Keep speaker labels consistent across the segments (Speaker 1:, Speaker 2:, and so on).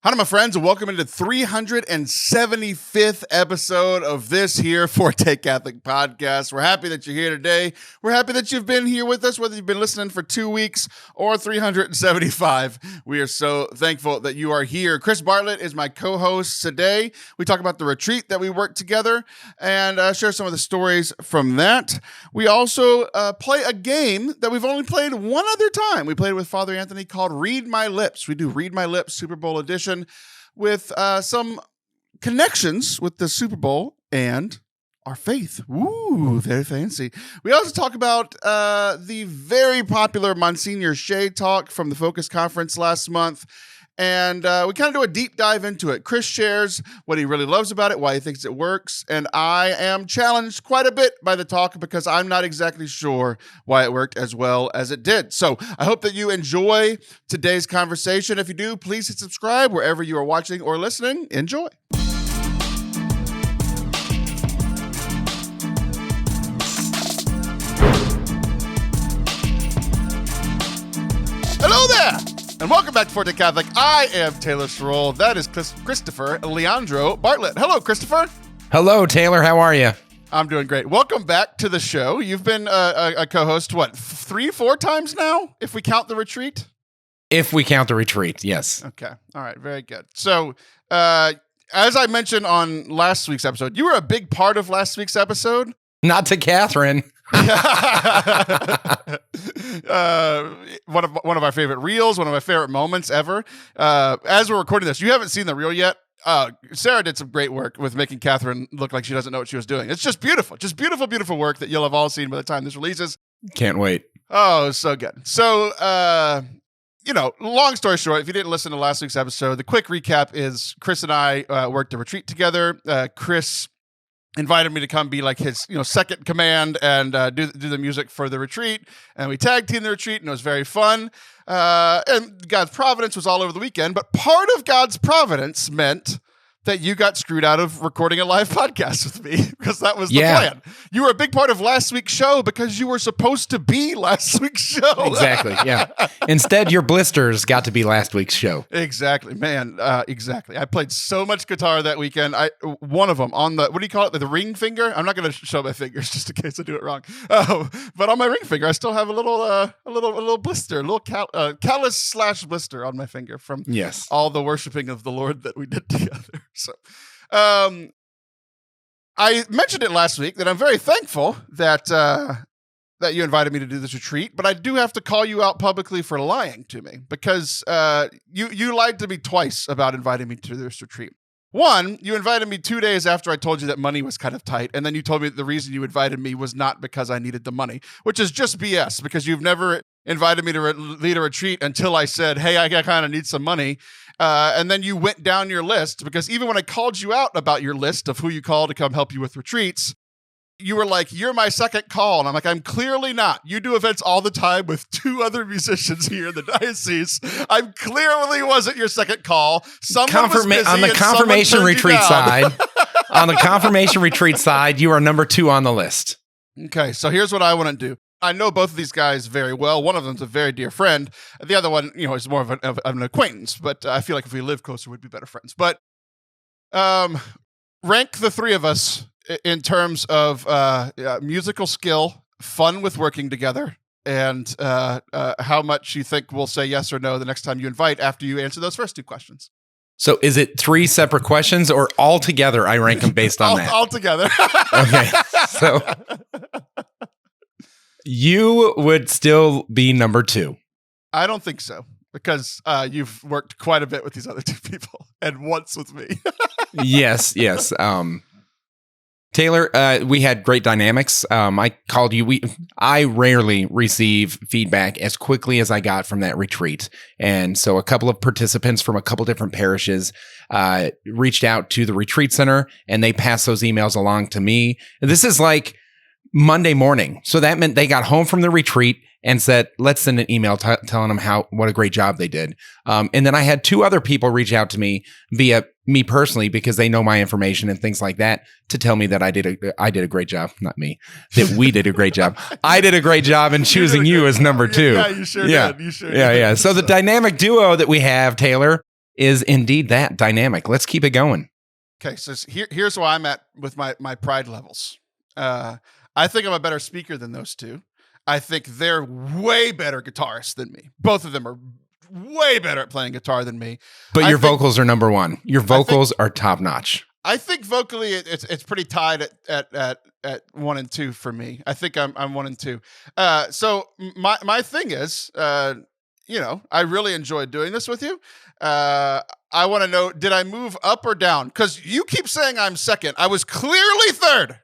Speaker 1: Hi, my friends, and welcome into the 375th episode of this here Forte Catholic Podcast. We're happy that you're here today. We're happy that you've been here with us, whether you've been listening for 2 weeks or 375. We are so thankful that you are here. Chris Bartlett is my co-host today. We talk about the retreat that we worked together and share some of the stories from that. We also play a game that we've only played one other time. We played with Father Anthony called Read My Lips. We do Read My Lips Super Bowl edition with some connections with the Super Bowl and our faith. Ooh, very fancy. We also talk about the very popular Msgr Shea talk from the Focus Conference last month. And we kind of do a deep dive into it. Chris shares what he really loves about it, why he thinks it works. And I am challenged quite a bit by the talk because I'm not exactly sure why it worked as well as it did. So I hope that you enjoy today's conversation. If you do, please hit subscribe wherever you are watching or listening. Enjoy. Hello there! And welcome back to Forte Catholic. I am Taylor Sroll. That is Christopher Leandro Bartlett. Hello, Christopher.
Speaker 2: Hello, Taylor. How are you?
Speaker 1: I'm doing great. Welcome back to the show. You've been a co-host, 3-4 times now, if we count the retreat?
Speaker 2: If we count the retreat, yes.
Speaker 1: Okay. All right. Very good. So, as I mentioned on last week's episode, you were a big part of last week's episode.
Speaker 2: Not to Catherine.
Speaker 1: One of our favorite reels, one of my favorite moments ever. As we're recording this, you haven't seen the reel yet. Sarah did some great work with making Catherine look like she doesn't know what she was doing. It's just beautiful work that you'll have all seen by the time this releases.
Speaker 2: Can't wait.
Speaker 1: Oh, so good. So, long story short, if you didn't listen to last week's episode, the quick recap is Chris and I worked a retreat together. Chris invited me to come be like his, second command and do the music for the retreat. And we tag teamed the retreat, and it was very fun. And God's providence was all over the weekend. But part of God's providence meant that you got screwed out of recording a live podcast with me because that was the plan. You were a big part of last week's show because you were supposed to be last week's show.
Speaker 2: Exactly, yeah. Instead, your blisters got to be last week's show.
Speaker 1: Exactly, man. Exactly. I played so much guitar that weekend. One of them on the, what do you call it? The ring finger? I'm not going to show my fingers just in case I do it wrong. But on my ring finger, I still have a little blister, a little callus / blister on my finger from all the worshiping of the Lord that we did together. So, I mentioned it last week that I'm very thankful that you invited me to do this retreat, but I do have to call you out publicly for lying to me because you lied to me twice about inviting me to this retreat. One, you invited me 2 days after I told you that money was kind of tight, and then you told me that the reason you invited me was not because I needed the money, which is just BS because you've never invited me to lead a retreat until I said, hey, I kind of need some money. And then you went down your list because even when I called you out about your list of who you call to come help you with retreats, you were like, you're my second call. And I'm like, I'm clearly not. You do events all the time with 2 other musicians here in the diocese. I clearly wasn't your second call. Someone was busy
Speaker 2: on the confirmation retreat side. On the confirmation retreat side, you are number 2 on the list.
Speaker 1: Okay, so here's what I want to do. I know both of these guys very well. One of them's a very dear friend. The other one, is more of an acquaintance. But I feel like if we lived closer, we'd be better friends. But rank the 3 of us in terms of musical skill, fun with working together, and how much you think we'll say yes or no the next time you invite after you answer those first 2 questions.
Speaker 2: So is it 3 separate questions or all together I rank them based on that?
Speaker 1: All together.
Speaker 2: Okay. So you would still be number 2.
Speaker 1: I don't think so because you've worked quite a bit with these other 2 people and once with me.
Speaker 2: Yes. Taylor, we had great dynamics. I called you. I rarely receive feedback as quickly as I got from that retreat. And so a couple of participants from a couple different parishes reached out to the retreat center and they passed those emails along to me. This is like Monday morning. So that meant they got home from the retreat and said, let's send an email telling them what a great job they did. And then I had 2 other people reach out to me via me personally because they know my information and things like that to tell me that I did a great job. Not me, that we did a great job. I did a great job in choosing you as number 2.
Speaker 1: Yeah, you sure did. You sure did.
Speaker 2: Yeah. So the dynamic duo that we have, Taylor, is indeed that dynamic. Let's keep it going.
Speaker 1: Okay, so here's where I'm at with my pride levels. I think I'm a better speaker than those two. I think they're way better guitarists than me. Both of them are way better at playing guitar than me.
Speaker 2: But your vocals are number one. Your vocals are top notch.
Speaker 1: I think vocally it's pretty tied at 1 and 2 for me. I think I'm 1 and 2. So my thing is, I really enjoyed doing this with you. I want to know, did I move up or down? Because you keep saying I'm second. I was clearly third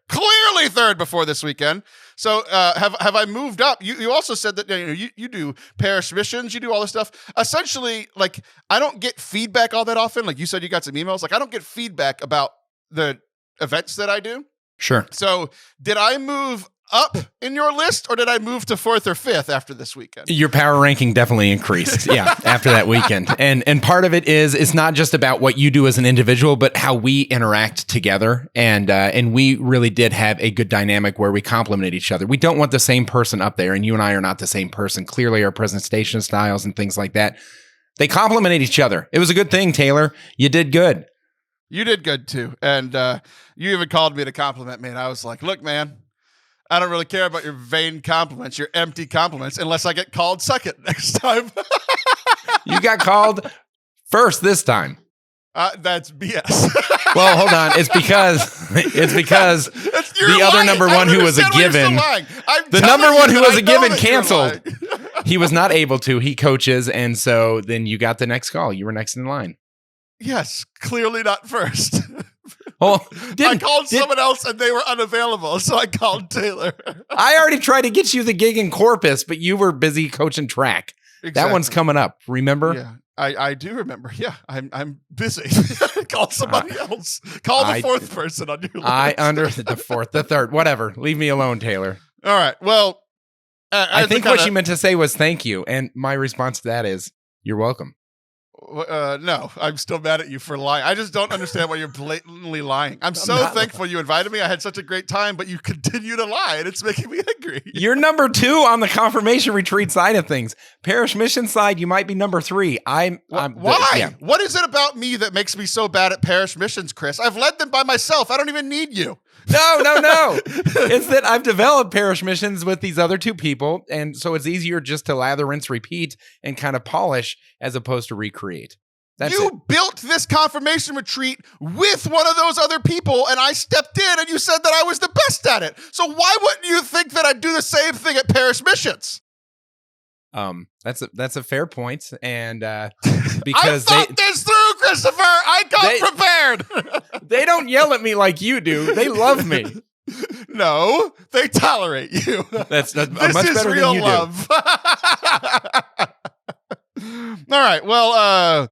Speaker 1: before this weekend. So have I moved up? You also said that you do parish missions, you do all this stuff. Essentially, like, I don't get feedback all that often. Like you said, you got some emails. Like, I don't get feedback about the events that I do.
Speaker 2: Sure.
Speaker 1: So did I move up in your list, or did I move to 4th or 5th after this weekend?
Speaker 2: Your power ranking definitely increased, yeah, after that weekend. And part of it is, it's not just about what you do as an individual, but how we interact together. And we really did have a good dynamic where we complement each other. We don't want the same person up there, and you and I are not the same person. Clearly, our presentation styles and things like that, they complemented each other. It was a good thing, Taylor. You did good.
Speaker 1: You did good too. And you even called me to compliment me, and I was like, look, man, I don't really care about your vain compliments, your empty compliments, unless I get called second next time.
Speaker 2: You got called first this time.
Speaker 1: That's BS.
Speaker 2: Well, hold on. It's because the other number one who was a given, the number one who was a given canceled. He was not able to. He coaches, and so then you got the next call. You were next in line.
Speaker 1: Yes, clearly not first.
Speaker 2: Oh,
Speaker 1: I called someone else and they were unavailable, so I called Taylor.
Speaker 2: I already tried to get you the gig in Corpus, but you were busy coaching track. Exactly. That one's coming up. Remember?
Speaker 1: Yeah, I do remember. Yeah, I'm busy. Call somebody else. Call the fourth person on your list.
Speaker 2: The fourth, the third, whatever. Leave me alone, Taylor.
Speaker 1: All right. Well,
Speaker 2: I think what she meant to say was thank you, and my response to that is you're welcome.
Speaker 1: No, I'm still mad at you for lying. I just don't understand why you're blatantly lying. I'm so thankful you invited me. I had such a great time, but you continue to lie, and it's making me angry.
Speaker 2: You're number 2 on the confirmation retreat side of things. Parish mission side, you might be number 3.
Speaker 1: Why? Yeah. What is it about me that makes me so bad at parish missions, Chris? I've led them by myself. I don't even need you.
Speaker 2: No. It's that I've developed parish missions with these other 2 people, and so it's easier just to lather, rinse, repeat, and kind of polish as opposed to recreate.
Speaker 1: You built this confirmation retreat with one of those other people, and I stepped in, and you said that I was the best at it. So why wouldn't you think that I'd do the same thing at parish missions?
Speaker 2: That's a fair point, and
Speaker 1: because I thought this through, Christopher. I got prepared.
Speaker 2: They don't yell at me like you do. They love me.
Speaker 1: No, they tolerate you.
Speaker 2: That's much better
Speaker 1: real
Speaker 2: than you
Speaker 1: love. All right. Well,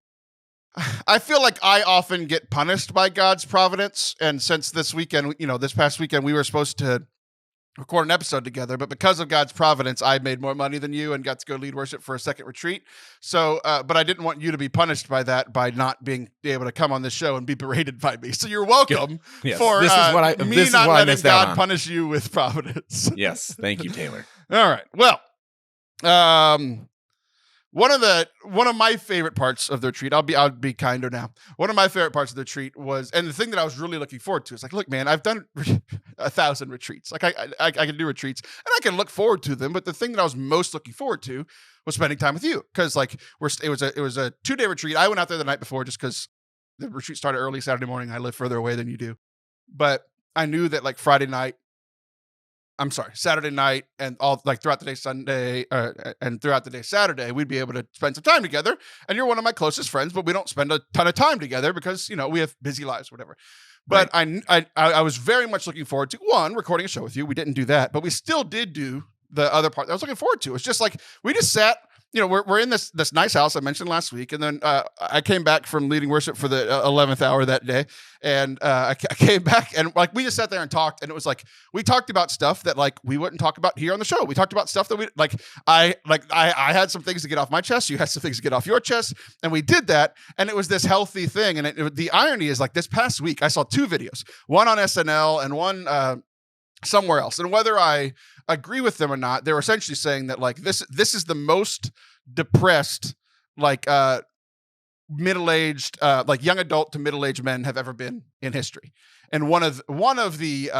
Speaker 1: I feel like I often get punished by God's providence, and since this past weekend, we were supposed to record an episode together, but because of God's providence, I made more money than you and got to go lead worship for a second retreat. So, but I didn't want you to be punished by that, by not being able to come on this show and be berated by me. So you're welcome for me not letting God punish you with providence.
Speaker 2: Yes. Thank you, Taylor.
Speaker 1: All right. Well, one of my favorite parts of the retreat, I'll be kinder now. One of my favorite parts of the retreat was, and the thing that I was really looking forward to is like, look, man, I've done 1,000 retreats. Like I can do retreats and I can look forward to them. But the thing that I was most looking forward to was spending time with you. Cause like it was a 2-day retreat. I went out there the night before just cause the retreat started early Saturday morning. I live further away than you do, but I knew that like Saturday night and all like throughout the day Sunday and throughout the day Saturday, we'd be able to spend some time together. And you're one of my closest friends, but we don't spend a ton of time together because, we have busy lives, whatever. But right. I was very much looking forward to recording a show with you. We didn't do that, but we still did do the other part that I was looking forward to. It's just like, we just sat, we're in this nice house I mentioned last week. And then I came back from leading worship for the 11th hour that day. And I came back and like, we just sat there and talked. And it was like, we talked about stuff that like, we wouldn't talk about here on the show. We talked about stuff that we I had some things to get off my chest. You had some things to get off your chest. And we did that. And it was this healthy thing. And the irony is like this past week, I saw 2 videos, one on SNL and one, somewhere else. And whether I agree with them or not, they were essentially saying that like this is the most depressed like middle-aged, like young adult to middle-aged men have ever been in history. And one of the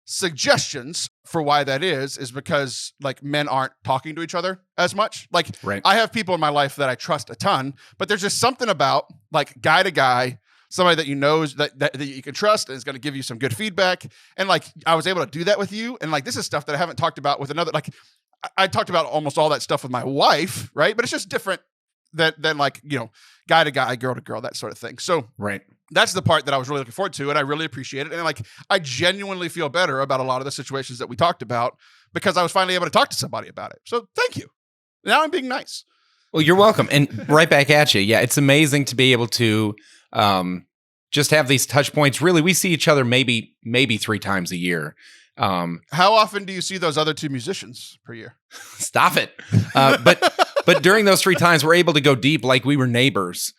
Speaker 1: suggestions for why that is because like men aren't talking to each other as much. Like
Speaker 2: Right.
Speaker 1: I have people in my life that I trust a ton, but there's just something about like guy to guy, somebody that you know that you can trust and is going to give you some good feedback. And like I was able to do that with you. And like this is stuff that I haven't talked about with another. Like I talked about almost all that stuff with my wife, right? But it's just different than like, you know, guy to guy, girl to girl, that sort of thing. So
Speaker 2: Right.
Speaker 1: that's the part that I was really looking forward to, and I really appreciate it. And like, I genuinely feel better about a lot of the situations that we talked about because I was finally able to talk to somebody about it. So thank you. Now I'm being nice.
Speaker 2: Well, you're welcome. And right back at you. Yeah, it's amazing to be able to just have these touch points. Really, we see each other maybe 3 times a year.
Speaker 1: How often do you see those other 2 musicians per year?
Speaker 2: Stop it. But during those 3 times, we're able to go deep like we were neighbors.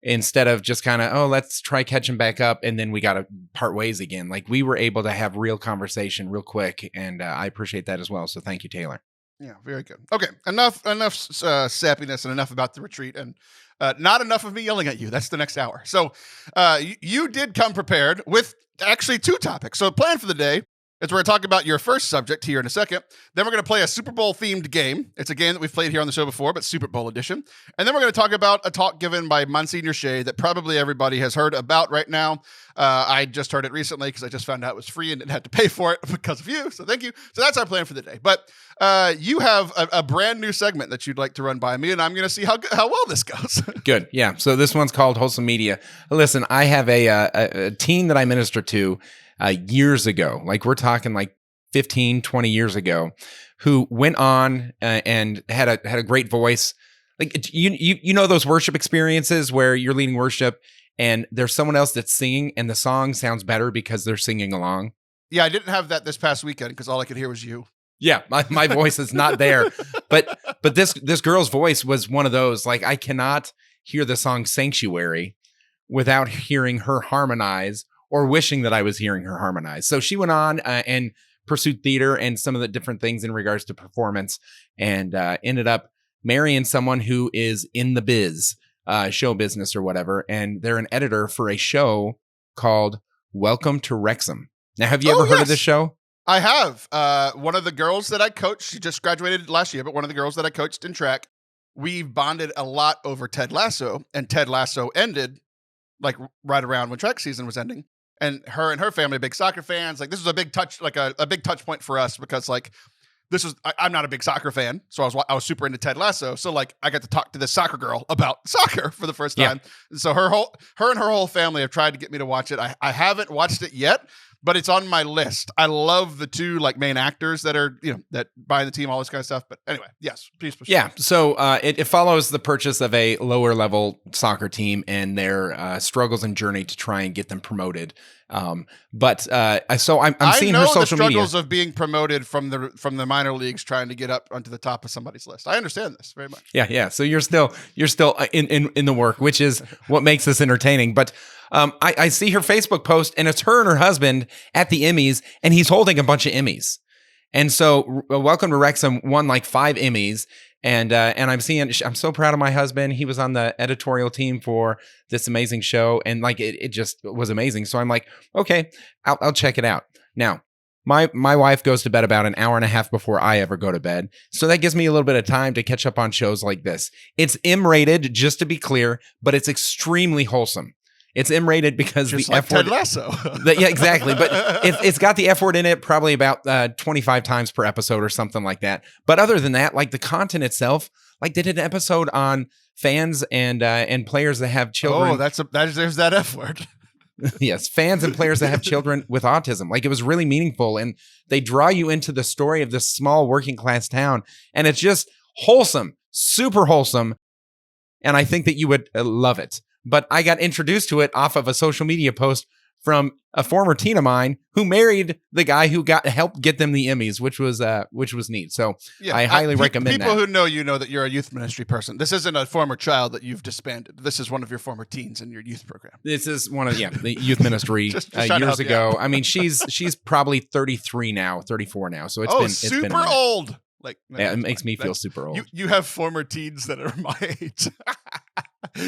Speaker 2: Instead of just kind of, let's try catching back up. And then we got to part ways again. Like we were able to have real conversation real quick. And I appreciate that as well. So thank you, Taylor.
Speaker 1: Yeah, very good. Okay, enough sappiness and enough about the retreat, and not enough of me yelling at you. That's the next hour. So you did come prepared with actually 2 topics. So plan for the day is we're going to talk about your first subject here in a second. Then we're going to play a Super Bowl themed game. It's a game that we've played here on the show before, but Super Bowl edition. And then we're going to talk about a talk given by Msgr Shea that probably everybody has heard about right now. I just heard it recently because I just found out it was free and didn't have to pay for it because of you. So thank you. So that's our plan for the day. But you have a brand new segment that you'd like to run by me, and I'm going to see how well this goes.
Speaker 2: Good. Yeah. So this one's called Wholesome Media. Listen, I have a teen that I minister to years ago, like we're talking like 15, 20 years ago, who went on and had a great voice. Like you know those worship experiences where you're leading worship and there's someone else that's singing and the song sounds better because they're singing along.
Speaker 1: Yeah, I didn't have that this past weekend because all I could hear was you.
Speaker 2: Yeah, my voice is not there, but this girl's voice was one of those. Like I cannot hear the song Sanctuary without hearing her harmonize or wishing that I was hearing her harmonize. So she went on and pursued theater and some of the different things in regards to performance, and ended up marrying someone who is in the biz, show business or whatever, and they're an editor for a show called Welcome to Wrexham. Now, have you ever heard of this show?
Speaker 1: I have. One of the girls that I coached, she just graduated last year, but one of the girls that I coached in track, we bonded a lot over Ted Lasso, and Ted Lasso ended like right around when track season was ending. And her family are big soccer fans. Like this was a big touch, like a big touch point for us because like this was, I'm not a big soccer fan. So I was super into Ted Lasso. So like I got to talk to this soccer girl about soccer for the first time. Yeah. And so her and her whole family have tried to get me to watch it. I haven't watched it yet, but it's on my list. I love the 2 like main actors that are, you know, that buy the team, all this kind of stuff. But anyway, yes, please proceed.
Speaker 2: Yeah. So it follows the purchase of a lower level soccer team and their struggles and journey to try and get them promoted. So I'm seeing her social media. I know the struggles
Speaker 1: of being promoted from the minor leagues, trying to get up onto the top of somebody's list. I understand this very much.
Speaker 2: Yeah. Yeah. So you're still in the work, which is what makes this entertaining. But I see her Facebook post, and it's her and her husband at the Emmys, and he's holding a bunch of Emmys. And so Welcome to Wrexham won like 5 Emmys. And I'm so proud of my husband. He was on the editorial team for this amazing show. And like, it just was amazing. So I'm like, okay, I'll check it out. Now, my wife goes to bed about an hour and a half before I ever go to bed. So that gives me a little bit of time to catch up on shows like this. It's M-rated, just to be clear, but it's extremely wholesome. It's M-rated because
Speaker 1: just
Speaker 2: the
Speaker 1: like
Speaker 2: F word.
Speaker 1: Ted Lasso.
Speaker 2: Yeah, exactly. But it's got the F word in it probably about 25 times per episode or something like that. But other than that, like the content itself, like they did an episode on fans and players that have children.
Speaker 1: Oh, there's that F word.
Speaker 2: Yes, fans and players that have children with autism. Like it was really meaningful, and they draw you into the story of this small working class town, and it's just wholesome, super wholesome. And I think that you would love it. But I got introduced to it off of a social media post from a former teen of mine who married the guy who helped get them the Emmys, which was neat. So yeah, I highly recommend
Speaker 1: people
Speaker 2: that.
Speaker 1: Who know you know that you're a youth ministry person. This isn't a former child that you've disbanded. This is one of your former teens in your youth program.
Speaker 2: This is one of the youth ministry
Speaker 1: just
Speaker 2: years ago. I mean, she's probably 34 now. So it's
Speaker 1: super
Speaker 2: been
Speaker 1: old. Like
Speaker 2: yeah, it makes me feel super old.
Speaker 1: You have former teens that are my age.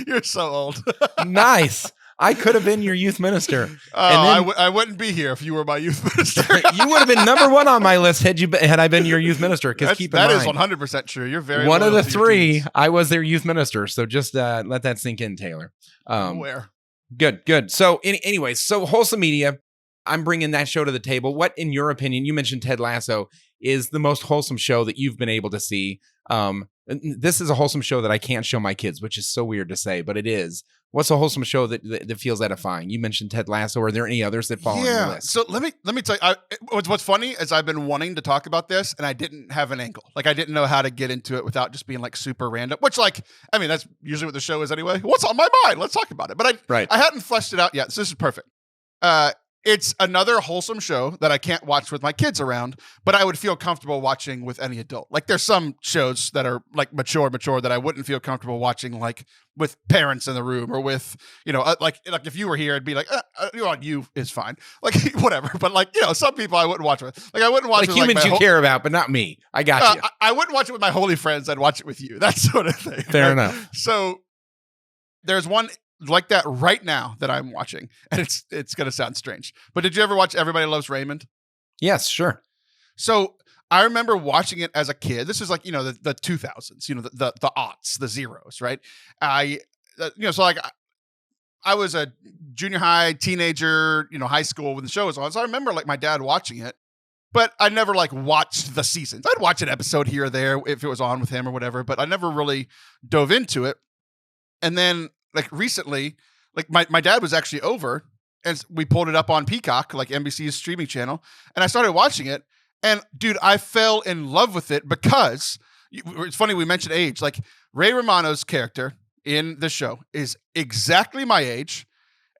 Speaker 1: You're so old.
Speaker 2: Nice. I could have been your youth minister.
Speaker 1: Oh, I wouldn't be here if you were my youth minister.
Speaker 2: You would have been number one on my list had I been your youth minister. Because keep in mind,
Speaker 1: that is 100% true. You're very
Speaker 2: one of the three. I was their youth minister. So just let that sink in, Taylor.
Speaker 1: Where?
Speaker 2: Good. So anyways, so Wholesome Media, I'm bringing that show to the table. What, in your opinion, you mentioned Ted Lasso, is the most wholesome show that you've been able to see? This is a wholesome show that I can't show my kids, which is so weird to say, but it is. What's a wholesome show that feels edifying? You mentioned Ted Lasso. Are there any others that fall on your list?
Speaker 1: So let me tell you. What's funny is I've been wanting to talk about this, and I didn't have an angle. Like I didn't know how to get into it without just being like super random. Which, that's usually what the show is anyway. What's on my mind? Let's talk about it. But I hadn't fleshed it out yet. So this is perfect. It's another wholesome show that I can't watch with my kids around, but I would feel comfortable watching with any adult. Like there's some shows that are like mature that I wouldn't feel comfortable watching like with parents in the room or with, like if you were here, it'd be like, you is fine. Like whatever. But some people I wouldn't watch with. Like I wouldn't watch
Speaker 2: like
Speaker 1: with
Speaker 2: humans you care about, but not me. I got you.
Speaker 1: I wouldn't watch it with my holy friends. I'd watch it with you. That sort of thing.
Speaker 2: Fair enough.
Speaker 1: So there's one like that right now that I'm watching, and it's going to sound strange. But did you ever watch Everybody Loves Raymond?
Speaker 2: Yes, sure.
Speaker 1: So I remember watching it as a kid. This is like, the 2000s, the aughts, the zeros, right? I was a junior high, teenager, high school when the show was on. So I remember like my dad watching it, but I never like watched the seasons. I'd watch an episode here or there if it was on with him or whatever, but I never really dove into it. And then like recently, like my dad was actually over and we pulled it up on Peacock, like NBC's streaming channel. And I started watching it. And dude, I fell in love with it because it's funny. We mentioned age. Like Ray Romano's character in the show is exactly my age,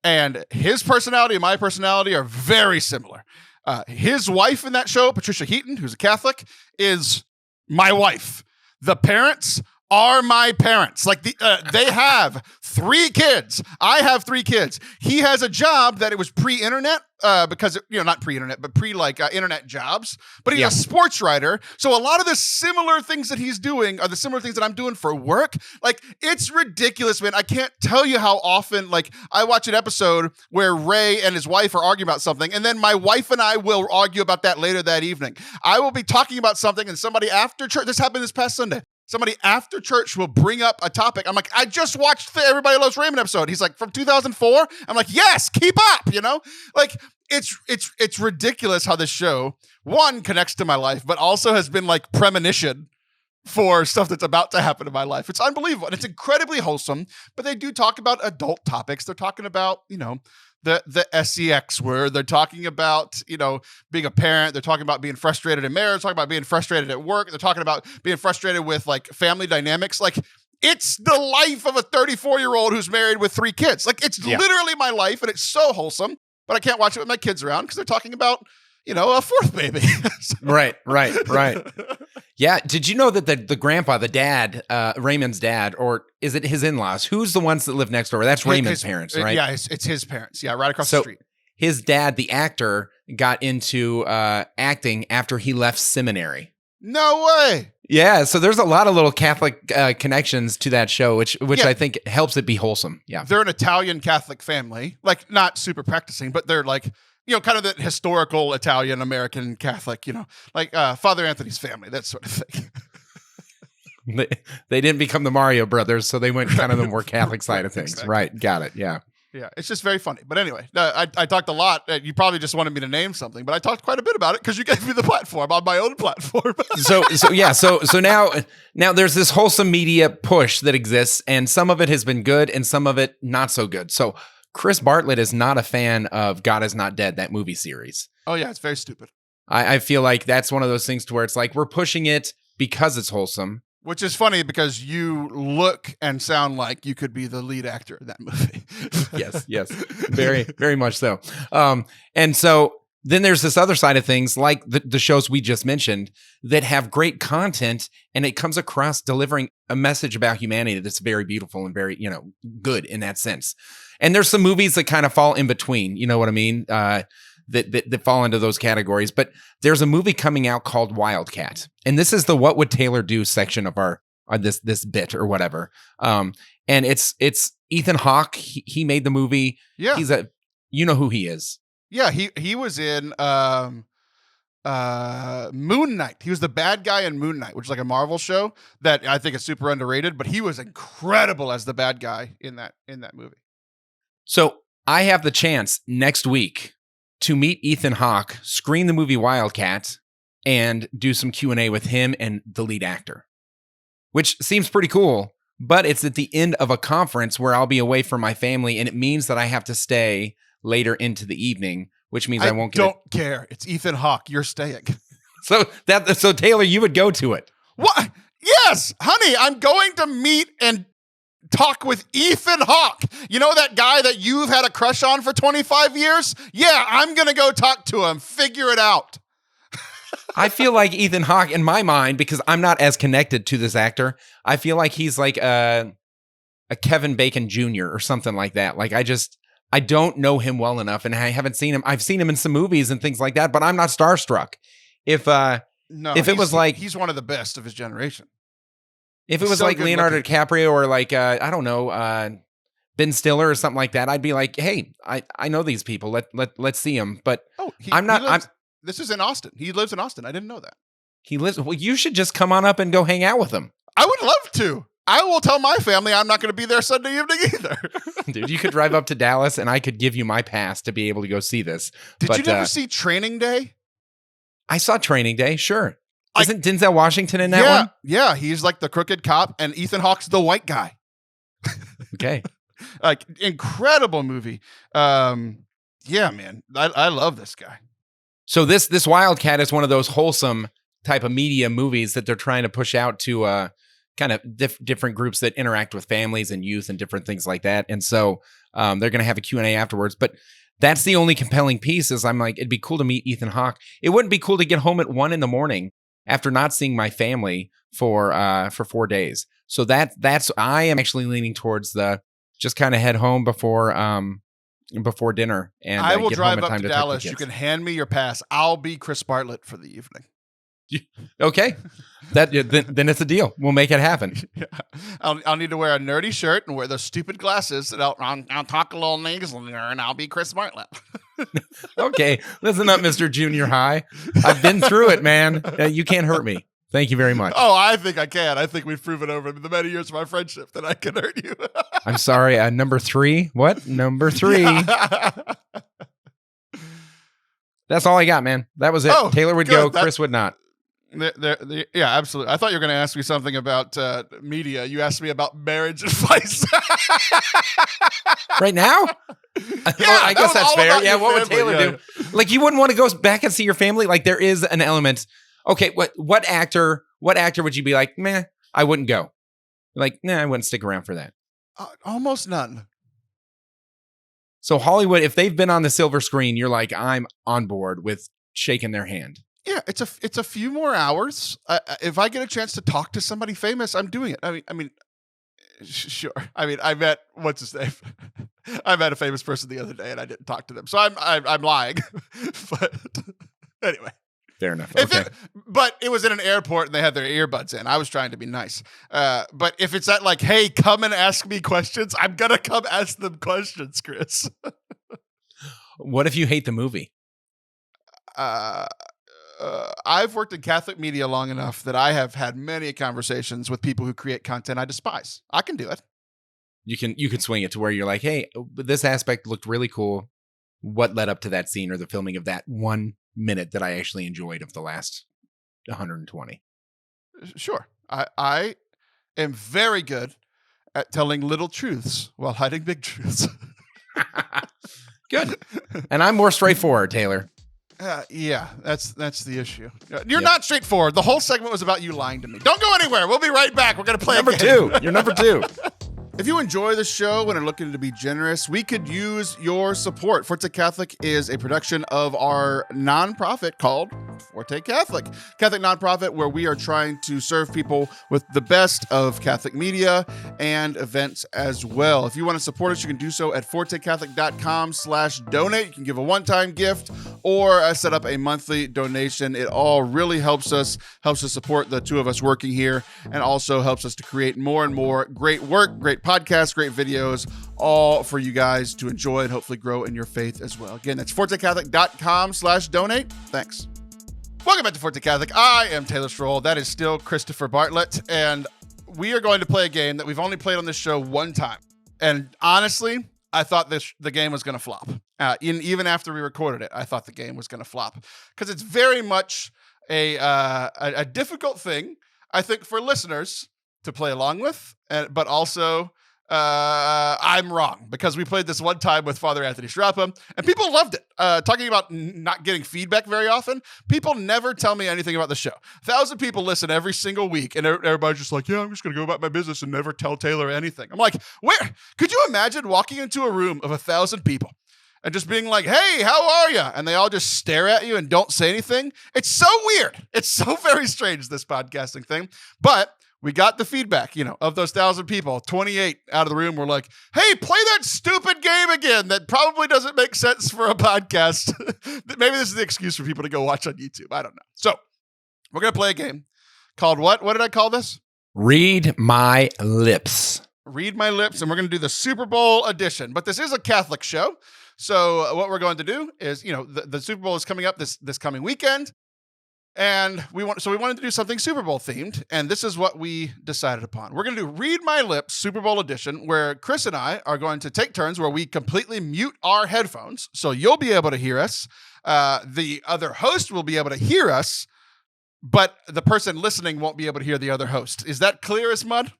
Speaker 1: and his personality and my personality are very similar. His wife in that show, Patricia Heaton, who's a Catholic, is my wife. The parents are my parents. Like they have 3 kids. I have 3 kids. He has a job that it was pre-internet, because not pre-internet, but internet jobs. But he's a sports writer. So a lot of the similar things that he's doing are the similar things that I'm doing for work. Like it's ridiculous, man. I can't tell you how often I watch an episode where Ray and his wife are arguing about something, and then my wife and I will argue about that later that evening. I will be talking about something, and somebody after church. This happened this past Sunday. Somebody after church will bring up a topic. I'm like, I just watched the Everybody Loves Raymond episode. He's like, from 2004? I'm like, yes, keep up, Like, it's ridiculous how this show, one, connects to my life, but also has been like premonition for stuff that's about to happen in my life. It's unbelievable. And it's incredibly wholesome, but they do talk about adult topics. They're talking about, the SEX word. They're talking about, being a parent. They're talking about being frustrated in marriage, talking about being frustrated at work. They're talking about being frustrated with like family dynamics. Like it's the life of a 34-year-old who's married with 3 kids. Like it's literally my life, and it's so wholesome, but I can't watch it with my kids around because they're talking about, a 4th baby.
Speaker 2: Right. Yeah. Did you know that the grandpa, the dad, Raymond's dad, or is it his in-laws? Who's the ones that live next door? That's Raymond's parents, right?
Speaker 1: Yeah, it's his parents. Yeah, right across the street.
Speaker 2: His dad, the actor, got into acting after he left seminary.
Speaker 1: No way.
Speaker 2: Yeah, so there's a lot of little Catholic connections to that show, which I think helps it be wholesome. Yeah,
Speaker 1: they're an Italian Catholic family, like not super practicing, but they're like, kind of the historical Italian American Catholic, like Father Anthony's family, that sort of thing.
Speaker 2: They didn't become the Mario Brothers, so they went kind of the more Catholic side of things. Exactly. Right, got it, yeah.
Speaker 1: Yeah, it's just very funny. But anyway, I talked a lot. You probably just wanted me to name something, but I talked quite a bit about it because you gave me the platform on my own platform.
Speaker 2: So now there's this wholesome media push that exists, and some of it has been good and some of it not so good. So Chris Bartlett is not a fan of God Is Not Dead, that movie series.
Speaker 1: Oh yeah, it's very stupid.
Speaker 2: I feel like that's one of those things to where it's like we're pushing it because it's wholesome.
Speaker 1: Which is funny because you look and sound like you could be the lead actor in that movie.
Speaker 2: Yes. Very, very much so. And so then there's this other side of things like the shows we just mentioned that have great content, and it comes across delivering a message about humanity that's very beautiful and very, good in that sense. And there's some movies that kind of fall in between, you know what I mean? That fall into those categories. But there's a movie coming out called Wildcat. And this is the What Would Taylor Do section of our this bit or whatever. And it's Ethan Hawke. He made the movie.
Speaker 1: Yeah.
Speaker 2: You know who he is.
Speaker 1: Yeah, he was in Moon Knight. He was the bad guy in Moon Knight, which is like a Marvel show that I think is super underrated, but he was incredible as the bad guy in that movie.
Speaker 2: So I have the chance next week to meet Ethan Hawke, screen the movie Wildcat, and do some Q&A with him and the lead actor, which seems pretty cool, but it's at the end of a conference where I'll be away from my family, and it means that I have to stay later into the evening, which means I won't get
Speaker 1: don't care. It's Ethan Hawke. You're staying.
Speaker 2: So Taylor, you would go to it.
Speaker 1: What? Yes, honey, I'm going to meet and talk with Ethan Hawke. You know that guy that you've had a crush on for 25 years? Yeah, I'm going to go talk to him. Figure it out.
Speaker 2: I feel like Ethan Hawke, in my mind, because I'm not as connected to this actor, I feel like he's like a Kevin Bacon Jr. or something like that. Like I don't know him well enough, and I haven't seen him. I've seen him in some movies and things like that, but I'm not starstruck. If it was like
Speaker 1: he's one of the best of his generation.
Speaker 2: If it was like Leonardo DiCaprio or like I don't know, Ben Stiller or something like that, I'd be like, hey, I know these people. Let's see him. But I'm not.
Speaker 1: This is in Austin. He lives in Austin. I didn't know that.
Speaker 2: He lives. Well, you should just come on up and go hang out with him.
Speaker 1: I would love to. I will tell my family I'm not going to be there Sunday evening either.
Speaker 2: Dude, you could drive up to Dallas and I could give you my pass to be able to go see this.
Speaker 1: Did you never see Training Day?
Speaker 2: I saw Training Day, sure. Isn't Denzel Washington in that one?
Speaker 1: Yeah, he's like the crooked cop and Ethan Hawke's the white guy.
Speaker 2: Okay.
Speaker 1: Like, incredible movie. Yeah, man. I love this guy.
Speaker 2: So this Wildcat is one of those wholesome type of media movies that they're trying to push out to kind of different groups that interact with families and youth and different things like that. And so they're going to have a Q&A afterwards. But that's the only compelling piece is I'm like, it'd be cool to meet Ethan Hawke. It wouldn't be cool to get home at 1 a.m. after not seeing my family for 4 days. So that's I am actually leaning towards the just kind of head home before dinner. And
Speaker 1: I will
Speaker 2: get
Speaker 1: drive
Speaker 2: home in
Speaker 1: up
Speaker 2: time
Speaker 1: to
Speaker 2: talk
Speaker 1: Dallas. You can hand me your pass. I'll be Chris Bartlett for the evening.
Speaker 2: Okay, then it's a deal. We'll make it happen.
Speaker 1: Yeah. I'll need to wear a nerdy shirt and wear those stupid glasses, and I'll talk a little nasally, and I'll be Chris Bartlett.
Speaker 2: Okay, listen up, Mr. Junior High. I've been through it, man. You can't hurt me. Thank you very much.
Speaker 1: Oh, I think I can. I think we've proven over the many years of our friendship that I can hurt you.
Speaker 2: I'm sorry. Number 3. What? Number 3. Yeah. That's all I got, man. That was it. Oh, Taylor would go. Chris would not.
Speaker 1: Yeah, absolutely. I thought you were going to ask me something about media. You asked me about marriage advice.
Speaker 2: Right now?
Speaker 1: Yeah,
Speaker 2: I guess that's fair. Yeah, what would Taylor do? Like, you wouldn't want to go back and see your family? Like, there is an element. Okay, what actor would you be like, meh, I wouldn't go? Like, nah, I wouldn't stick around for that.
Speaker 1: Almost none.
Speaker 2: So Hollywood, if they've been on the silver screen, you're like, I'm on board with shaking their hand.
Speaker 1: Yeah, it's a few more hours. If I get a chance to talk to somebody famous, I'm doing it. I mean, sure. I mean, I met what's his name. I met a famous person the other day, and I didn't talk to them, so I'm lying. But anyway,
Speaker 2: fair enough. Okay.
Speaker 1: But it was in an airport, and they had their earbuds in. I was trying to be nice. But if it's at like, hey, come and ask me questions, I'm gonna come ask them questions, Chris.
Speaker 2: What if you hate the movie?
Speaker 1: I've worked in Catholic media long enough that I have had many conversations with people who create content I despise. I can do it.
Speaker 2: You can swing it to where you're like, hey, this aspect looked really cool. What led up to that scene or the filming of that 1 minute that I actually enjoyed of the last 120?
Speaker 1: Sure. I am very good at telling little truths while hiding big truths.
Speaker 2: Good. And I'm more straightforward, Taylor.
Speaker 1: Yeah, that's the issue. You're not straightforward. The whole segment was about you lying to me. Don't go anywhere. We'll be right back. We're going to play
Speaker 2: number 2. You're number 2.
Speaker 1: If you enjoy the show and are looking to be generous, we could use your support. Forte Catholic is a production of our nonprofit called Forte Catholic nonprofit, where we are trying to serve people with the best of Catholic media and events as well. If you want to support us, you can do so at fortecatholic.com/donate. You can give a one-time gift, or set up a monthly donation. It all really helps us support the two of us working here, and also helps us to create more and more great work, great podcasts, great videos, all for you guys to enjoy and hopefully grow in your faith as well. Again, that's fortecatholic.com/donate. Thanks. Welcome back to Forte Catholic. I am Taylor Stroll. That is still Christopher Bartlett, and we are going to play a game that we've only played on this show one time. And honestly, I thought the game was going to flop. Even after we recorded it, I thought the game was going to flop because it's very much a difficult thing, I think, for listeners to play along with, but also I'm wrong because we played this one time with Father Anthony Strappa and people loved it. Talking about not getting feedback very often, people never tell me anything about the show. 1,000 people listen every single week, and everybody's just like, yeah, I'm just going to go about my business and never tell Taylor anything. I'm like, where? Could you imagine walking into a room of 1,000 people and just being like, hey, how are you? And they all just stare at you and don't say anything? It's so weird. It's so very strange, this podcasting thing. But we got the feedback, of those 1,000 people, 28 out of the room were like, hey, play that stupid game again that probably doesn't make sense for a podcast. Maybe this is the excuse for people to go watch on YouTube. I don't know. So we're going to play a game called what? What did I call this?
Speaker 2: Read My Lips.
Speaker 1: Read My Lips, and we're going to do the Super Bowl edition. But this is a Catholic show. So what we're going to do is, the Super Bowl is coming up this coming weekend. And we wanted to do something Super Bowl themed, and this is what we decided upon. We're going to do Read My Lips Super Bowl edition, where Chris and I are going to take turns where we completely mute our headphones, so you'll be able to hear us. The other host will be able to hear us, but the person listening won't be able to hear the other host. Is that clear as mud?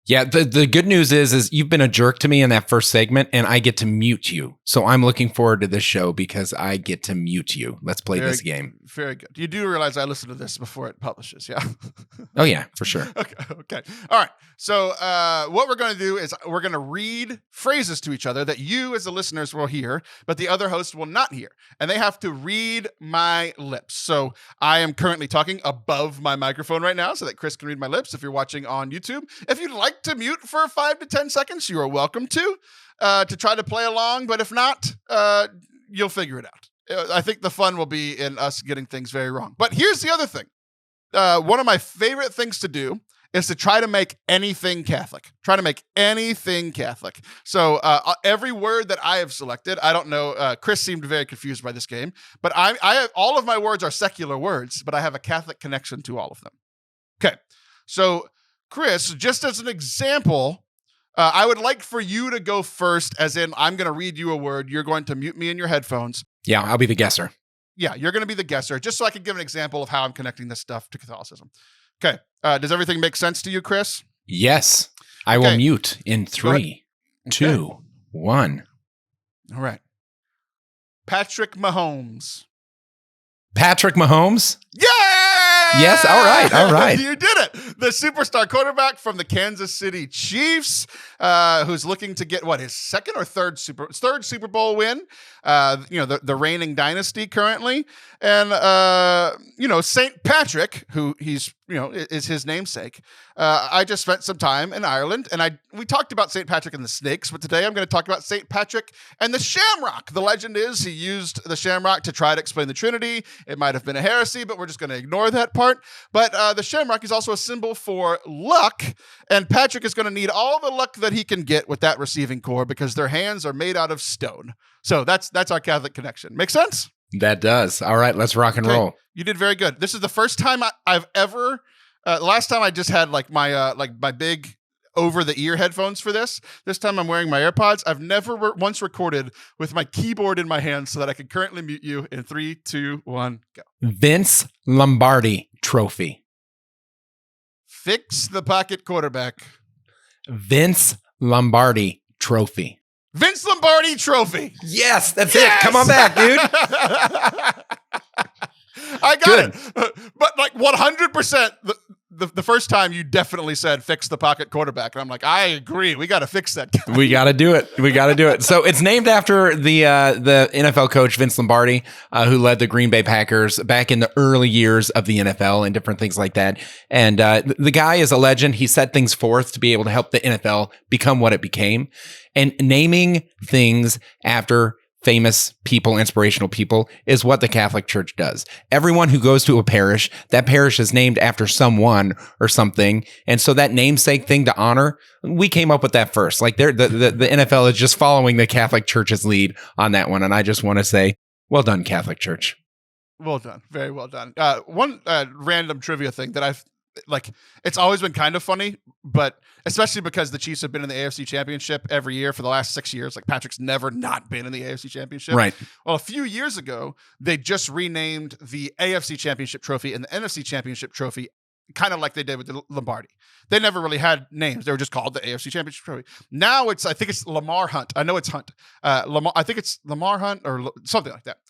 Speaker 2: Yeah, the good news is you've been a jerk to me in that first segment, and I get to mute you. So I'm looking forward to this show because I get to mute you. Let's play this game.
Speaker 1: Very good. You do realize I listen to this before it publishes, yeah?
Speaker 2: Oh, yeah, for sure.
Speaker 1: Okay. All right. So what we're going to do is we're going to read phrases to each other that you as the listeners will hear, but the other host will not hear. And they have to read my lips. So I am currently talking above my microphone right now so that Chris can read my lips if you're watching on YouTube. If you'd like to mute for 5 to 10 seconds, you are welcome to try to play along. But if not, you'll figure it out. I think the fun will be in us getting things very wrong. But here's the other thing. One of my favorite things to do is to try to make anything Catholic. So every word that I have selected, I don't know, Chris seemed very confused by this game, but I have, all of my words are secular words, but I have a Catholic connection to all of them. Okay, so Chris, just as an example, I would like for you to go first, as in I'm going to read you a word. You're going to mute me in your headphones.
Speaker 2: Yeah, I'll be the guesser.
Speaker 1: Yeah, you're going to be the guesser, just so I can give an example of how I'm connecting this stuff to Catholicism. Okay. Does everything make sense to you, Chris?
Speaker 2: Yes. I will mute in 3, 2, 1.
Speaker 1: All right. Patrick Mahomes.
Speaker 2: Patrick Mahomes?
Speaker 1: Yeah!
Speaker 2: Yes. All right.
Speaker 1: You did it. The superstar quarterback from the Kansas City Chiefs, who's looking to get his second or third Super Bowl win. The reigning dynasty currently, and Saint Patrick, who he's is his namesake. I just spent some time in Ireland, and we talked about Saint Patrick and the snakes, but today I'm going to talk about Saint Patrick and the shamrock. The legend is he used the shamrock to try to explain the Trinity. It might have been a heresy, but we're just going to ignore that part. But the shamrock is also a symbol for luck, and Patrick is going to need all the luck that he can get with that receiving corps because their hands are made out of stone. So that's our Catholic connection. Make sense?
Speaker 2: That does. All right, let's rock and roll.
Speaker 1: You did very good. This is the first time I've ever. Last time I just had my big over the ear headphones for this. This time I'm wearing my AirPods. I've never once recorded with my keyboard in my hand so that I can currently mute you in 3, 2, 1, go.
Speaker 2: Vince Lombardi Trophy.
Speaker 1: Fix the pocket quarterback.
Speaker 2: Vince Lombardi Trophy.
Speaker 1: Vince Lombardi Trophy.
Speaker 2: Yes, that's it. Come on back, dude.
Speaker 1: I got it. But 100%, the first time you definitely said fix the pocket quarterback. And I'm like, I agree. We got to fix that guy.
Speaker 2: We got to do it. So it's named after the NFL coach, Vince Lombardi, who led the Green Bay Packers back in the early years of the NFL and different things like that. And the guy is a legend. He set things forth to be able to help the NFL become what it became. And naming things after famous people, inspirational people, is what the Catholic Church does. Everyone who goes to a parish, that parish is named after someone or something. And so that namesake thing to honor, we came up with that first. Like the NFL is just following the Catholic Church's lead on that one. And I just want to say, well done, Catholic Church.
Speaker 1: Well done. Very well done. One random trivia thing that I've it's always been kind of funny, but especially because the Chiefs have been in the AFC Championship every year for the last 6 years. Like Patrick's never not been in the AFC Championship.
Speaker 2: Right.
Speaker 1: Well, a few years ago, they just renamed the AFC Championship trophy and the NFC Championship trophy kind of like they did with the Lombardi. They never really had names. They were just called the AFC Championship trophy. Now I think it's Lamar Hunt. I know it's Hunt. I think it's Lamar Hunt or something like that.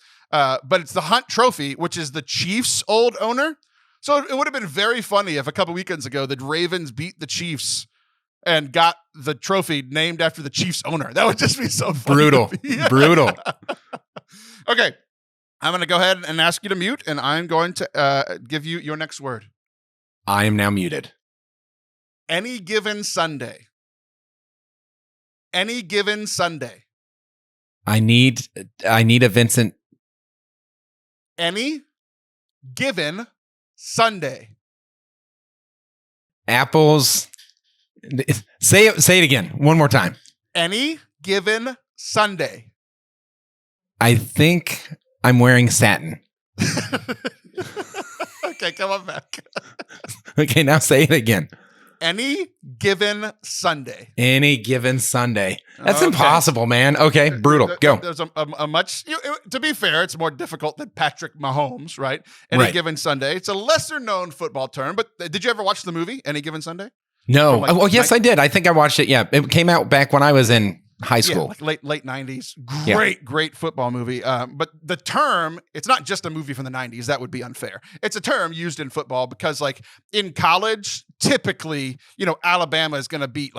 Speaker 1: But it's the Hunt Trophy, which is the Chiefs' old owner. So it would have been very funny if a couple weekends ago the Ravens beat the Chiefs and got the trophy named after the Chiefs owner. That would just be so funny.
Speaker 2: Brutal.
Speaker 1: Okay. I'm going to go ahead and ask you to mute, and I'm going to give you your next word.
Speaker 2: I am now muted.
Speaker 1: Any given Sunday. Any given Sunday.
Speaker 2: I need a Vincent.
Speaker 1: Any given Sunday.
Speaker 2: Apples. Say it again. One more time.
Speaker 1: Any given Sunday.
Speaker 2: I think I'm wearing satin.
Speaker 1: Okay, come on back.
Speaker 2: Okay, now say it again.
Speaker 1: Any given Sunday.
Speaker 2: Any given Sunday. That's impossible, man. Okay, brutal. Go.
Speaker 1: There's a much, to be fair, it's more difficult than Patrick Mahomes, right? Any given Sunday. It's a lesser known football term, but did you ever watch the movie, Any Given Sunday?
Speaker 2: No. Yes, I did. I think I watched it. Yeah. It came out back when I was in high school.
Speaker 1: Yeah, like late 90s. Great football movie. But the term, it's not just a movie from the 90s. That would be unfair. It's a term used in football because like in college, typically, Alabama is going to beat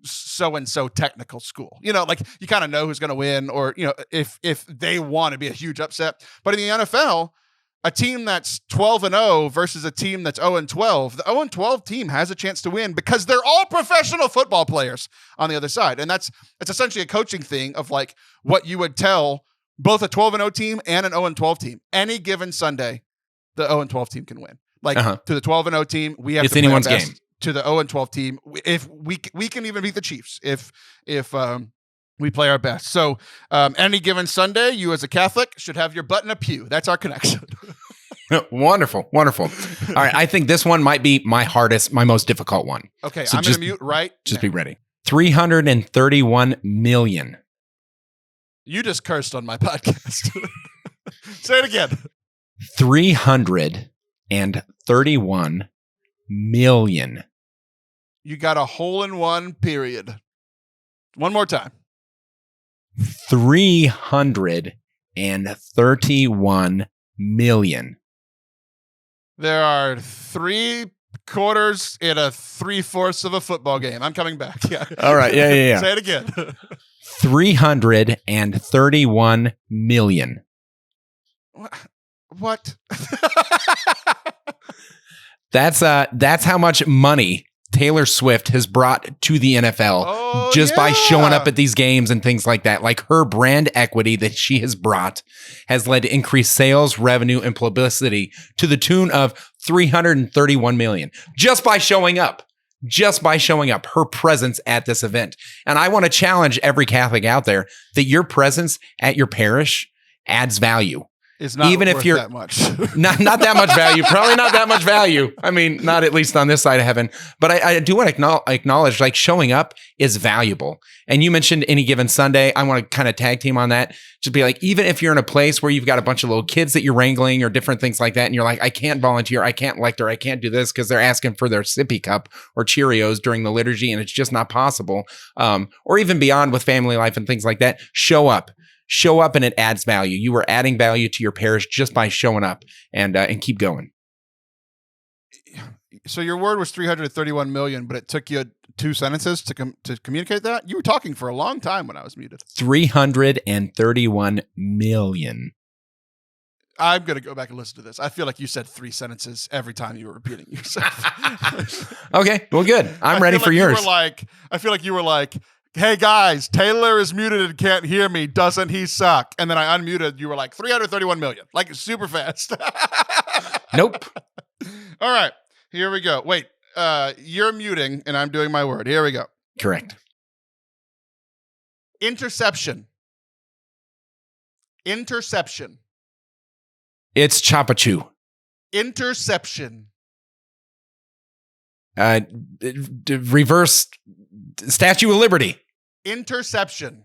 Speaker 1: so-and-so technical school. Like you kind of know who's going to win or, if they want to be a huge upset. But in the NFL, a team that's 12-0 versus a team that's 0-12, the 0-12 team has a chance to win because they're all professional football players on the other side. And it's essentially a coaching thing of like what you would tell both a 12-0 team and an 0-12 team. Any given Sunday, the 0-12 team can win. Like to the 12-0 team, we have
Speaker 2: it's
Speaker 1: to play
Speaker 2: anyone's
Speaker 1: our best.
Speaker 2: Game.
Speaker 1: To the 0-12 team, if we can even beat the Chiefs if we play our best. So any given Sunday, you as a Catholic should have your butt in a pew. That's our connection.
Speaker 2: Wonderful. All right. I think this one might be my most difficult one.
Speaker 1: Okay. So I'm going to mute right
Speaker 2: Just be ready. 331 million.
Speaker 1: You just cursed on my podcast. Say it again.
Speaker 2: 331 million.
Speaker 1: You got a hole in one, period. One more time.
Speaker 2: 331 million.
Speaker 1: There are 3/4 in a 3/4 of a football game. I'm coming back. Yeah.
Speaker 2: All right. Yeah.
Speaker 1: Say it again.
Speaker 2: 331 million.
Speaker 1: What?
Speaker 2: That's how much money Taylor Swift has brought to the NFL by showing up at these games and things like that. Like her brand equity that she has brought has led to increased sales, revenue, and publicity to the tune of 331 million just by showing up. Her presence at this event. And I want to challenge every Catholic out there that your presence at your parish adds value.
Speaker 1: It's not even if you're that much.
Speaker 2: not that much value. Probably not that much value. I mean, not at least on this side of heaven. But I do want to acknowledge like showing up is valuable. And you mentioned Any Given Sunday. I want to kind of tag team on that. Just be like, even if you're in a place where you've got a bunch of little kids that you're wrangling or different things like that, and you're like, I can't volunteer, I can't lecture, I can't do this because they're asking for their sippy cup or Cheerios during the liturgy, and it's just not possible. Or even beyond with family life and things like that. Show up and it adds value. You are adding value to your parish just by showing up and keep going.
Speaker 1: So your word was 331 million, but it took you 2 sentences to communicate that? You were talking for a long time when I was muted.
Speaker 2: 331 million.
Speaker 1: I'm going to go back and listen to this. I feel like you said 3 sentences every time you were repeating yourself.
Speaker 2: Okay, well, good. I'm ready for yours.
Speaker 1: I feel like you were like, hey guys, Taylor is muted and can't hear me. Doesn't he suck? And then I unmuted. You were like 331 million, like super fast.
Speaker 2: Nope.
Speaker 1: All right, here we go. Wait, you're muting and I'm doing my word. Here we go.
Speaker 2: Correct.
Speaker 1: Interception. Interception.
Speaker 2: It's Chapachu.
Speaker 1: Interception.
Speaker 2: Reverse Statue of Liberty.
Speaker 1: Interception.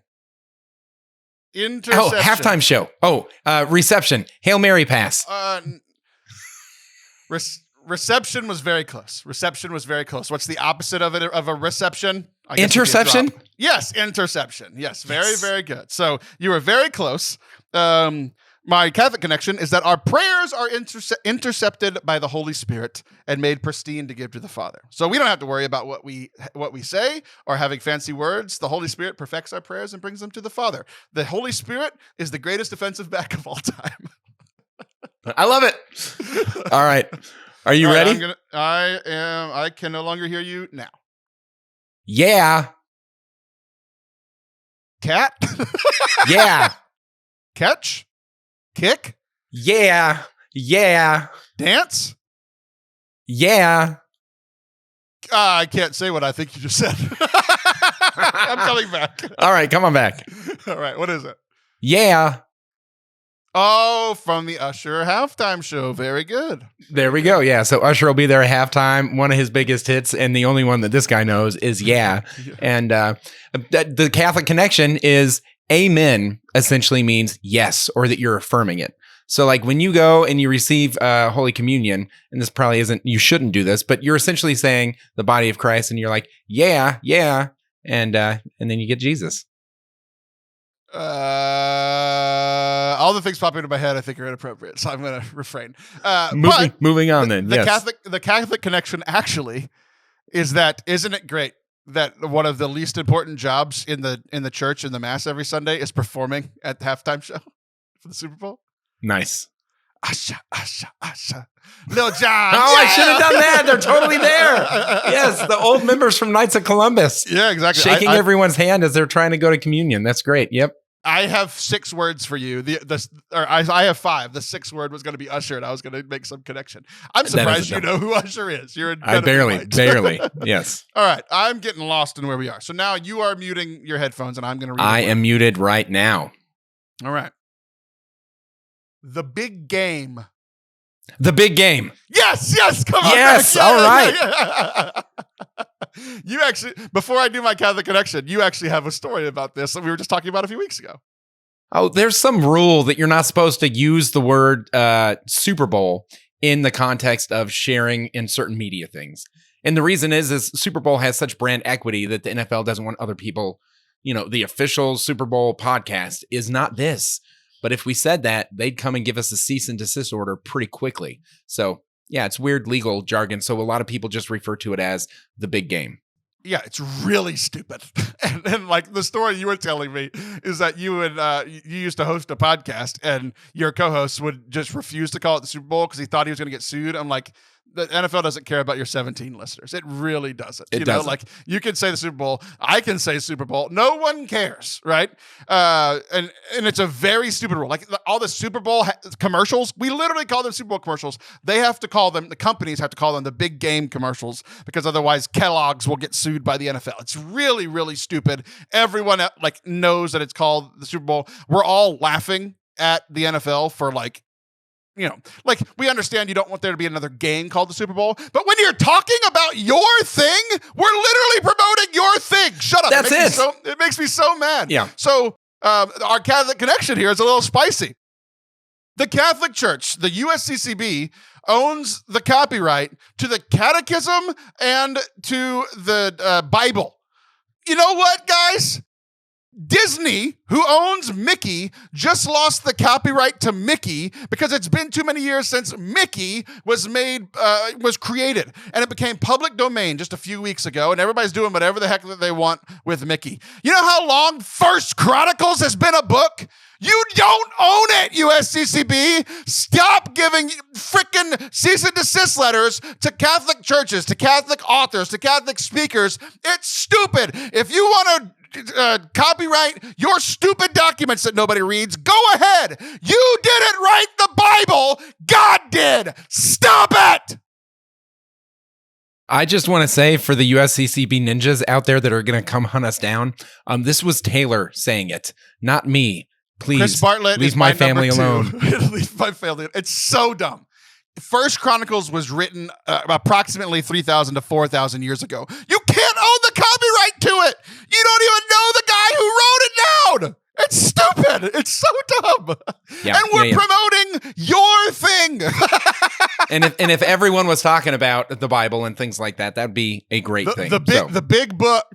Speaker 1: Interception.
Speaker 2: Oh, halftime show. Oh, reception. Hail Mary pass.
Speaker 1: Reception was very close. Reception was very close. What's the opposite of it of a reception?
Speaker 2: Interception?
Speaker 1: Yes, interception. Yes, very, very good. So you were very close. My Catholic connection is that our prayers are intercepted by the Holy Spirit and made pristine to give to the Father. So we don't have to worry about what we say or having fancy words. The Holy Spirit perfects our prayers and brings them to the Father. The Holy Spirit is the greatest defensive back of all time.
Speaker 2: I love it. All right. Are you ready?
Speaker 1: I can no longer hear you now.
Speaker 2: Yeah.
Speaker 1: Cat?
Speaker 2: Yeah.
Speaker 1: Catch? Kick?
Speaker 2: Yeah. Yeah.
Speaker 1: Dance?
Speaker 2: Yeah.
Speaker 1: I can't say what I think you just said. I'm coming back.
Speaker 2: All right, come on back.
Speaker 1: All right, what is it?
Speaker 2: Yeah.
Speaker 1: Oh, from the Usher halftime show. Very good.
Speaker 2: There we go. Yeah. So Usher will be there at halftime. One of his biggest hits, and the only one that this guy knows is Yeah. And the Catholic connection is amen essentially means yes, or that you're affirming it. So like when you go and you receive Holy Communion, and this probably isn't, you shouldn't do this, but you're essentially saying the body of Christ, and you're like, yeah, yeah. And then you get Jesus.
Speaker 1: All the things popping into my head I think are inappropriate, so I'm going to refrain.
Speaker 2: Moving on then.
Speaker 1: The Catholic connection actually is that, isn't it great that one of the least important jobs in the church in the mass every Sunday is performing at the halftime show for the Super Bowl?
Speaker 2: Nice.
Speaker 1: Usher, Usher, Usher. Lil Jon.
Speaker 2: Oh, yeah. I should have done that. They're totally there. Yes, the old members from Knights of Columbus.
Speaker 1: Yeah, exactly.
Speaker 2: Shaking everyone's hand as they're trying to go to communion. That's great. Yep.
Speaker 1: I have 6 words for you. I have 5. The 6th word was going to be Usher, and I was going to make some connection. I'm surprised you know who Usher is. You're
Speaker 2: barely. Yes.
Speaker 1: All right. I'm getting lost in where we are. So now you are muting your headphones, and I'm going to read.
Speaker 2: I am muted right now.
Speaker 1: All right. The big game.
Speaker 2: The big game.
Speaker 1: Yes. Come on.
Speaker 2: Yes. All right.
Speaker 1: You actually, before I do my Catholic connection, you actually have a story about this that we were just talking about a few weeks ago.
Speaker 2: Oh, there's some rule that you're not supposed to use the word Super Bowl in the context of sharing in certain media things. And the reason is Super Bowl has such brand equity that the NFL doesn't want other people, the official Super Bowl podcast is not this. But if we said that, they'd come and give us a cease and desist order pretty quickly. So yeah, it's weird legal jargon. So a lot of people just refer to it as the big game.
Speaker 1: Yeah, it's really stupid. And like the story you were telling me is that you used to host a podcast and your co-host would just refuse to call it the Super Bowl because he thought he was going to get sued. I'm like, the NFL doesn't care about your 17 listeners. It really doesn't.
Speaker 2: It doesn't.
Speaker 1: Like you can say the Super Bowl. I can say Super Bowl. No one cares, right? And it's a very stupid rule. Like all the Super Bowl commercials, we literally call them Super Bowl commercials. They have to call them, the companies have to call them the big game commercials because otherwise Kellogg's will get sued by the NFL. It's really, really stupid. Everyone knows that it's called the Super Bowl. We're all laughing at the NFL for we understand you don't want there to be another game called the Super Bowl, but when you're talking about your thing, we're literally promoting your thing. Shut up.
Speaker 2: That's it.
Speaker 1: It makes me so mad.
Speaker 2: Yeah.
Speaker 1: So our Catholic connection here is a little spicy. The Catholic Church, the USCCB, owns the copyright to the Catechism and to the Bible. You know what, guys? Disney, who owns Mickey, just lost the copyright to Mickey because it's been too many years since Mickey was created, and it became public domain just a few weeks ago, and everybody's doing whatever the heck that they want with Mickey. You know how long First Chronicles has been a book? You don't own it, USCCB. Stop giving frickin' cease and desist letters to Catholic churches, to Catholic authors, to Catholic speakers. It's stupid. If you want to copyright your stupid documents that nobody reads. Go ahead. You didn't write the Bible. God did. Stop it.
Speaker 2: I just want to say for the USCCB ninjas out there that are going to come hunt us down, this was Taylor saying it, not me. Please,
Speaker 1: Chris Bartlett
Speaker 2: leave my family alone.
Speaker 1: Leave my family. It's so dumb. First Chronicles was written approximately 3,000 to 4,000 years ago. You can't own the copyright to it. You don't even know the guy who wrote it down. It's stupid. It's so dumb.
Speaker 2: Yeah,
Speaker 1: and we're promoting your thing.
Speaker 2: and if everyone was talking about the Bible and things like that, that'd be a great thing.
Speaker 1: The big book.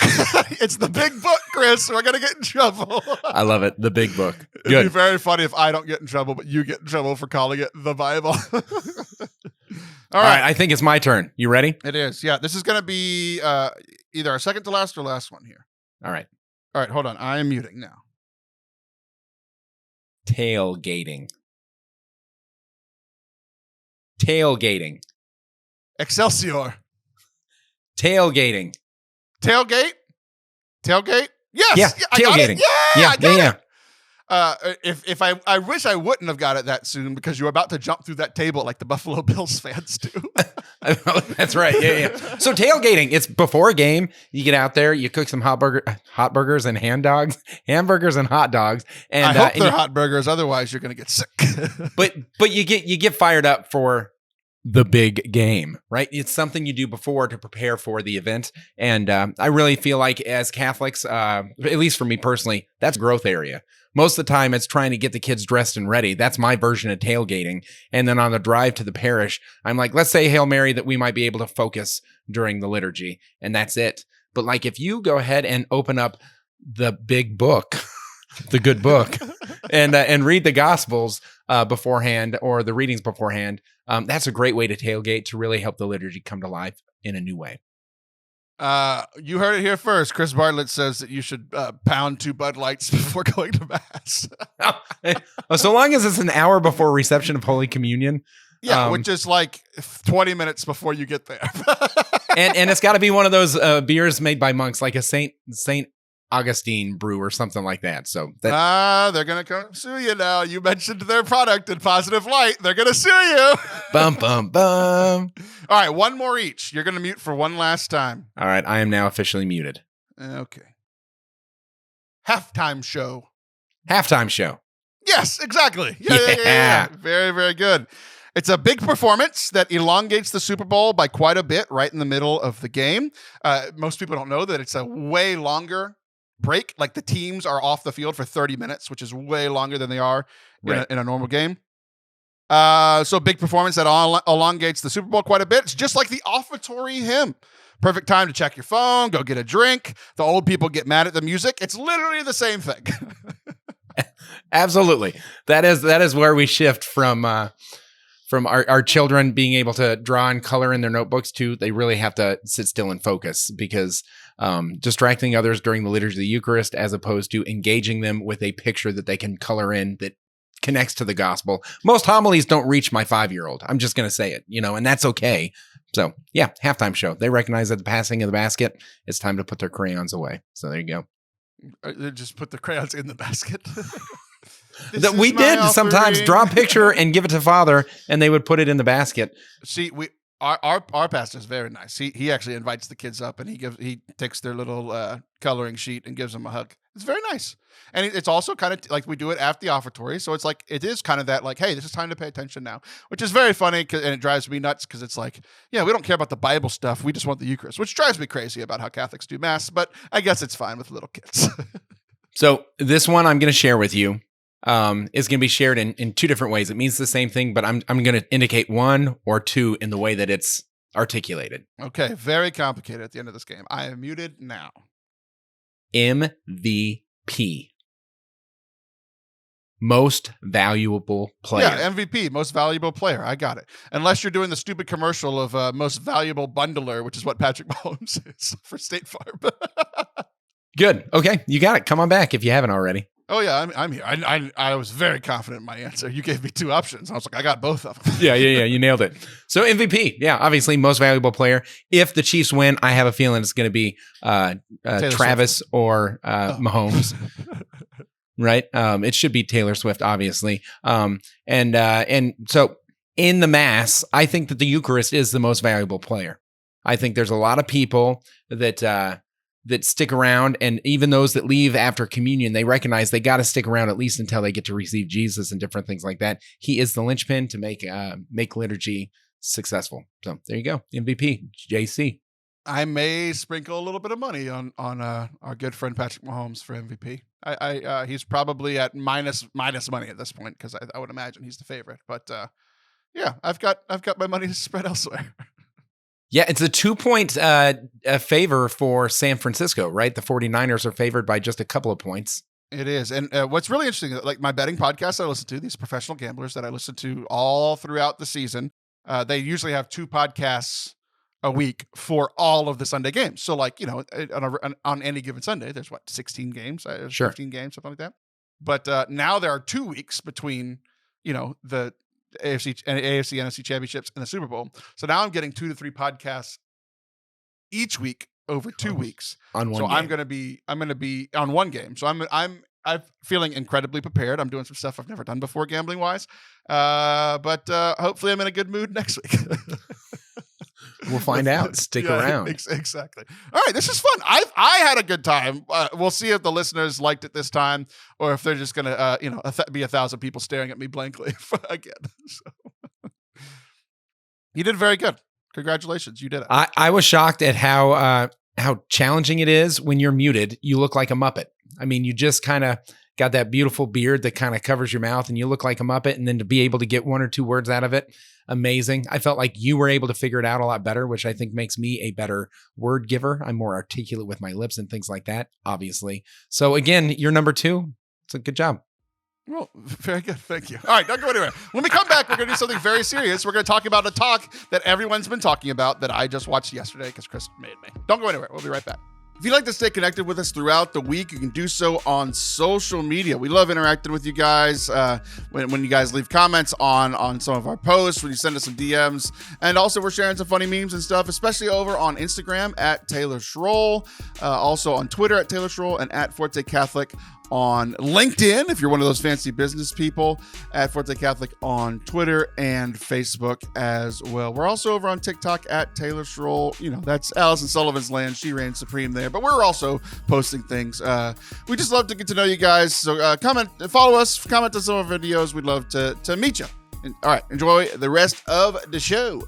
Speaker 1: It's the big book, Chris. We're gonna get in trouble.
Speaker 2: I love it. The big book. Good.
Speaker 1: It'd be very funny if I don't get in trouble, but you get in trouble for calling it the Bible. All right.
Speaker 2: I think it's my turn. You ready?
Speaker 1: It is. Yeah. This is gonna be either our second to last or last one here.
Speaker 2: All right.
Speaker 1: All right. Hold on. I am muting now.
Speaker 2: Tailgating. Tailgating.
Speaker 1: Excelsior.
Speaker 2: Tailgating.
Speaker 1: Tailgate? Tailgate? Yes.
Speaker 2: Yeah,
Speaker 1: I got
Speaker 2: tailgating.
Speaker 1: it. Yeah, I got
Speaker 2: yeah.
Speaker 1: it. If I wish I wouldn't have got it that soon because you're about to jump through that table like the Buffalo Bills fans do.
Speaker 2: That's right. Yeah. So tailgating, it's before a game. You get out there, you cook some hot burgers and hamburgers and hot dogs. And
Speaker 1: I hope they're hot burgers, otherwise you're going to get sick.
Speaker 2: but you get fired up for the big game, right? It's something you do before to prepare for the event. And I really feel like as Catholics, at least for me personally, that's growth area. Most of the time, it's trying to get the kids dressed and ready. That's my version of tailgating. And then on the drive to the parish, I'm like, let's say Hail Mary that we might be able to focus during the liturgy. And that's it. But like if you go ahead and open up the big book, the good book, and read the Gospels beforehand or the readings beforehand, that's a great way to tailgate to really help the liturgy come to life in a new way.
Speaker 1: You heard it here first. Chris Bartlett says that you should pound 2 Bud Lights before going to Mass.
Speaker 2: So long as it's an hour before reception of Holy Communion.
Speaker 1: Yeah, which is like 20 minutes before you get there.
Speaker 2: and it's got to be one of those beers made by monks, like a Saint Augustine brew or something like that. So
Speaker 1: they're gonna come sue you now. You mentioned their product in positive light. They're gonna sue you.
Speaker 2: Bum bum bum.
Speaker 1: All right, one more each. You're gonna mute for one last time.
Speaker 2: All right, I am now officially muted.
Speaker 1: Okay. Halftime show.
Speaker 2: Halftime show.
Speaker 1: Yes, exactly. Yeah. Very, very good. It's a big performance that elongates the Super Bowl by quite a bit right in the middle of the game. Most people don't know that it's a way longer break. Like the teams are off the field for 30 minutes, which is way longer than they are in a normal game. So big performance that elongates the Super Bowl quite a bit. It's just like the offertory hymn. Perfect time to check your phone, go get a drink. The old people get mad at the music. It's literally the same thing.
Speaker 2: Absolutely. That is where we shift from our children being able to draw and color in their notebooks to they really have to sit still and focus because distracting others during the liturgy of the Eucharist as opposed to engaging them with a picture that they can color in that connects to the gospel. Most homilies don't reach my 5-year-old. I'm just going to say it, and that's okay. So yeah, halftime show. They recognize at the passing of the basket, it's time to put their crayons away. So there you go.
Speaker 1: They just put the crayons in the basket.
Speaker 2: That we did sometimes draw a picture and give it to Father, and they would put it in the basket.
Speaker 1: See, our pastor is very nice. He actually invites the kids up, and he takes their little coloring sheet and gives them a hug. It's very nice, and it's also kind of like we do it after the offertory. So it's like it is kind of that like, hey, this is time to pay attention now, which is very funny, and it drives me nuts because it's like, yeah, we don't care about the Bible stuff. We just want the Eucharist, which drives me crazy about how Catholics do Mass. But I guess it's fine with little kids.
Speaker 2: So this one I'm going to share with you. Is going to be shared in 2 different ways. It means the same thing, but I'm going to indicate 1 or 2 in the way that it's articulated.
Speaker 1: Okay, very complicated at the end of this game. I am muted now.
Speaker 2: MVP. Most valuable player.
Speaker 1: Yeah, MVP, most valuable player. I got it. Unless you're doing the stupid commercial of most valuable bundler, which is what Patrick Mahomes is for State Farm.
Speaker 2: Good. Okay, you got it. Come on back if you haven't already.
Speaker 1: Oh yeah, I'm here. I was very confident in my answer. You gave me two options. I was like, I got both of them.
Speaker 2: Yeah. You nailed it. So MVP, yeah, obviously most valuable player. If the Chiefs win, I have a feeling it's going to be Travis Swift or Mahomes. Right? It should be Taylor Swift, obviously. And so in the mass, I think that the Eucharist is the most valuable player. I think there's a lot of people that stick around, and even those that leave after communion, they recognize they got to stick around at least until they get to receive Jesus and different things like that. He is the linchpin to make liturgy successful. So there you go, MVP, JC.
Speaker 1: I may sprinkle a little bit of money on our good friend Patrick Mahomes for MVP. He's probably at minus money at this point because I would imagine he's the favorite. But yeah, I've got my money to spread elsewhere.
Speaker 2: Yeah, it's a 2-point favor for San Francisco, right? The 49ers are favored by just a couple of points.
Speaker 1: It is. And what's really interesting, like my betting podcast I listen to, these professional gamblers that I listen to all throughout the season, they usually have 2 podcasts a week for all of the Sunday games. So like, on any given Sunday, there's 16 games, 15 games, something like that. But now there are 2 weeks between, the AFC NFC championships and the Super Bowl. So now I'm getting 2 to 3 podcasts each week over 2 weeks.
Speaker 2: On one
Speaker 1: so
Speaker 2: game.
Speaker 1: I'm going to be on one game. So I'm feeling incredibly prepared. I'm doing some stuff I've never done before gambling wise. But hopefully I'm in a good mood next week.
Speaker 2: We'll find out. Stick around.
Speaker 1: Exactly. All right, this is fun. I had a good time. We'll see if the listeners liked it this time, or if they're just gonna, be 1,000 people staring at me blankly again. So. You did very good. Congratulations, you did it.
Speaker 2: I was shocked at how challenging it is when you're muted. You look like a Muppet. I mean, you just kind of got that beautiful beard that kind of covers your mouth, and you look like a Muppet. And then to be able to get 1 or 2 words out of it. Amazing. I felt like you were able to figure it out a lot better, which I think makes me a better word giver. I'm more articulate with my lips and things like that, obviously. So again, you're number 2. It's a good job.
Speaker 1: Well, very good. Thank you. All right, don't go anywhere. When we come back, we're going to do something very serious. We're going to talk about a talk that everyone's been talking about that I just watched yesterday because Chris made me. Don't go anywhere. We'll be right back. If you'd like to stay connected with us throughout the week, you can do so on social media. We love interacting with you guys when you guys leave comments on some of our posts, when you send us some DMs. And also, we're sharing some funny memes and stuff, especially over on Instagram at Taylor Schroll, also on Twitter at Taylor Schroll, and at Forte Catholic on LinkedIn, if you're one of those fancy business people, at Forte Catholic on Twitter and Facebook as well. We're also over on TikTok at Taylor Schroll. That's Allison Sullivan's land. She reigns supreme there. But we're also posting things. We just love to get to know you guys. So follow us, comment on some of our videos. We'd love to meet you. All right, enjoy the rest of the show.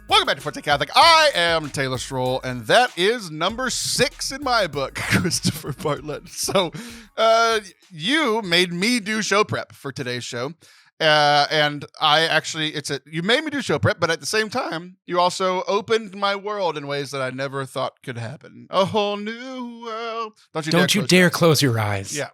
Speaker 1: Welcome back to Forte Catholic. I am Taylor Schroll, and that is number 6 in my book, Christopher Bartlett. So you made me do show prep for today's show. And you made me do show prep, but at the same time, you also opened my world in ways that I never thought could happen. A whole new world.
Speaker 2: Don't you dare close your eyes.
Speaker 1: Yeah.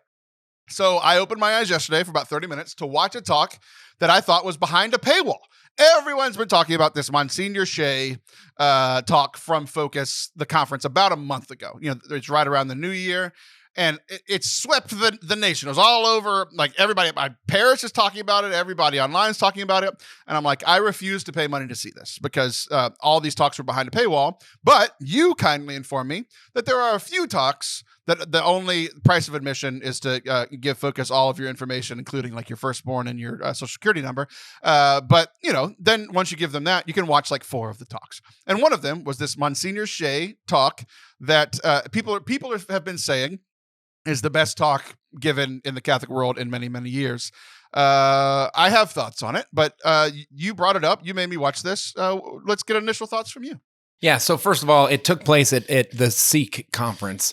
Speaker 1: So I opened my eyes yesterday for about 30 minutes to watch a talk that I thought was behind a paywall. Everyone's been talking about this Msgr Shea talk from Focus, the conference, about a month ago. It's right around the new year. And it swept the nation. It was all over. Like everybody at my parish is talking about it. Everybody online is talking about it. And I'm like, I refuse to pay money to see this because all these talks were behind a paywall. But you kindly informed me that there are a few talks that the only price of admission is to give Focus all of your information, including like your firstborn and your social security number. But then once you give them that, you can watch like 4 of the talks. And one of them was this Msgr Shea talk that people have been saying is the best talk given in the Catholic world in many, many years. I have thoughts on it, but you brought it up. You made me watch this. Let's get initial thoughts from you.
Speaker 2: Yeah. So first of all, it took place at the SEEK conference,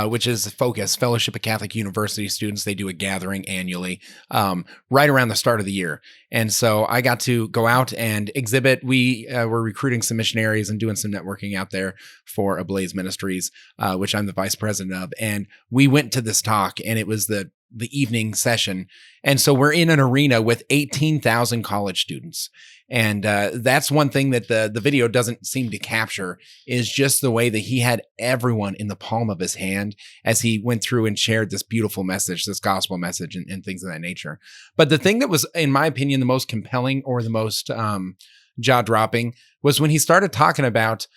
Speaker 2: which is Focus, Fellowship of Catholic University Students. They do a gathering annually, right around the start of the year. And so I got to go out and exhibit. We were recruiting some missionaries and doing some networking out there for Ablaze Ministries, which I'm the vice president of. And we went to this talk, and it was the the evening session. And so we're in an arena with 18,000 college students. And that's one thing that the video doesn't seem to capture, is just the way that he had everyone in the palm of his hand as he went through and shared this beautiful message, this gospel message, and things of that nature. But the thing that was, in my opinion, the most compelling or the most jaw-dropping was when he started talking about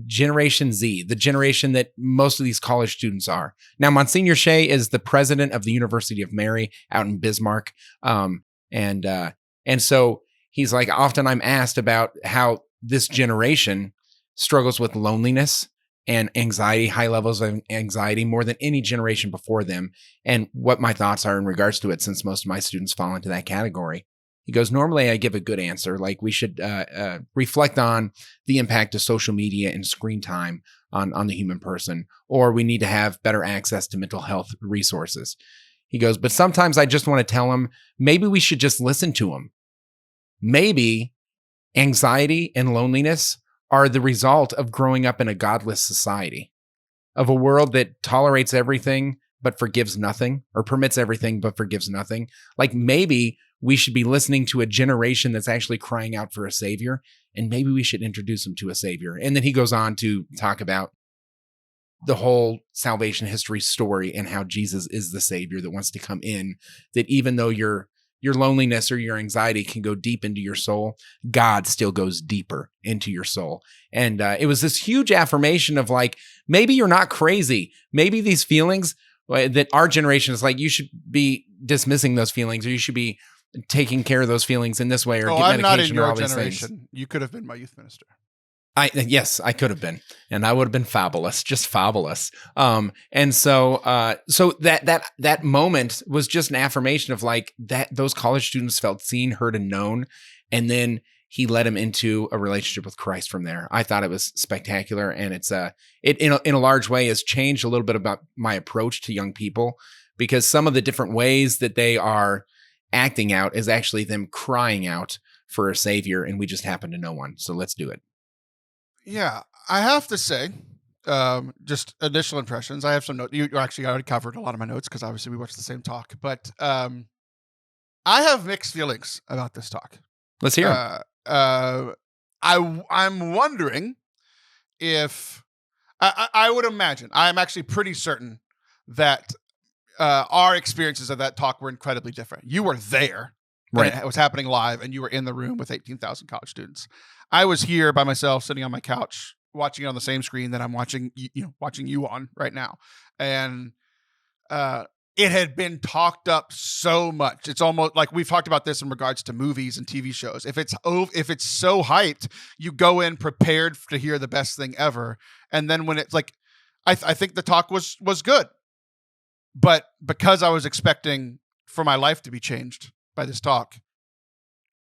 Speaker 2: Generation Z, the generation that most of these college students are. Now, Msgr Shea is the president of the University of Mary out in Bismarck. And so he's like, often I'm asked about how this generation struggles with loneliness and anxiety, high levels of anxiety, more than any generation before them, and what my thoughts are in regards to it, since most of my students fall into that category. He goes, normally I give a good answer, like we should reflect on the impact of social media and screen time on the human person, or we need to have better access to mental health resources. He goes, but sometimes I just want to tell him, maybe we should just listen to him. Maybe anxiety and loneliness are the result of growing up in a godless society, of a world that tolerates everything but forgives nothing, or permits everything but forgives nothing. Like, maybe we should be listening to a generation that's actually crying out for a savior, and maybe we should introduce them to a savior. And then he goes on to talk about the whole salvation history story and how Jesus is the savior that wants to come in, that even though your loneliness or your anxiety can go deep into your soul, God still goes deeper into your soul. And it was this huge affirmation of like, maybe you're not crazy. Maybe these feelings that our generation is like, you should be dismissing those feelings, or you should be taking care of those feelings in this way, or get medication,
Speaker 1: I'm not in
Speaker 2: or all
Speaker 1: your
Speaker 2: these
Speaker 1: generation.
Speaker 2: things.
Speaker 1: You could have been my youth minister.
Speaker 2: Yes, I could have been, and I would have been fabulous, just fabulous. And so that moment was just an affirmation of like that those college students felt seen, heard, and known, and then he led him into a relationship with Christ from there. I thought it was spectacular, and it's it in a large way has changed a little bit about my approach to young people, because some of the different ways that they are acting out is actually them crying out for a savior, and we just happen to know one. So let's do it.
Speaker 1: Yeah, I have to say, just initial impressions. I have some notes. You actually already covered a lot of my notes because obviously we watched the same talk. But I have mixed feelings about this talk.
Speaker 2: Let's hear it.
Speaker 1: I'm wondering if I would imagine, I'm actually pretty certain that our experiences of that talk were incredibly different. You were there.
Speaker 2: Right.
Speaker 1: It was happening live, and you were in the room with 18,000 college students. I was here by myself, sitting on my couch, watching it on the same screen that I'm watching you on right now. And it had been talked up so much. It's almost like we've talked about this in regards to movies and TV shows. If it's so hyped, you go in prepared to hear the best thing ever. And then when it's like, I think the talk was good, but because I was expecting for my life to be changed by this talk,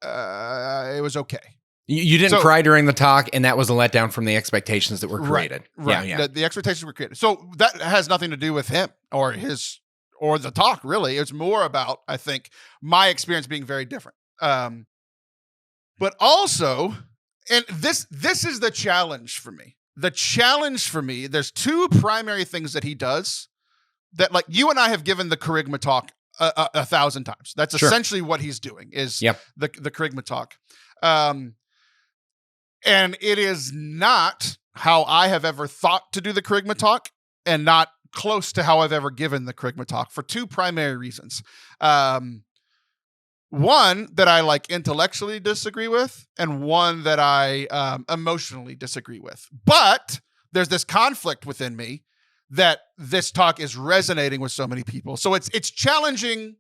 Speaker 1: it was okay.
Speaker 2: You didn't cry during the talk, and that was a letdown from the expectations that were created.
Speaker 1: Right.
Speaker 2: Yeah.
Speaker 1: The expectations were created. So that has nothing to do with him or the talk, really. It's more about, I think, my experience being very different. But also, and this is the challenge for me. The challenge for me, there's two primary things that he does that, like, you and I have given the Kerygma talk 1,000 times. That's essentially what he's doing is the Kerygma talk. And it is not how I have ever thought to do the Kerygma talk, and not close to how I've ever given the Kerygma talk, for two primary reasons. One that I like intellectually disagree with, and one that I emotionally disagree with. But there's this conflict within me that this talk is resonating with so many people. So it's challenging.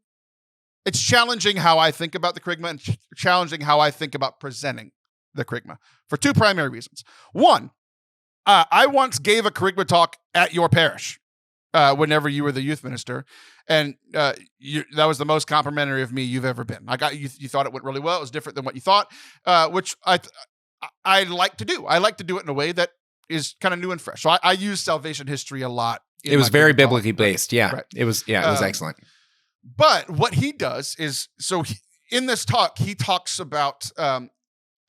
Speaker 1: It's challenging how I think about the Kerygma, and challenging how I think about presenting the Kerygma, for two primary reasons. One, I once gave a Kerygma talk at your parish whenever you were the youth minister, and that was the most complimentary of me you've ever been. You thought it went really well. It was different than what you thought, which I like to do. I like to do it in a way that is kind of new and fresh. So I use salvation history a lot.
Speaker 2: It was very biblically based. Yeah. Right. It was excellent.
Speaker 1: But what he does is, in this talk, he talks about,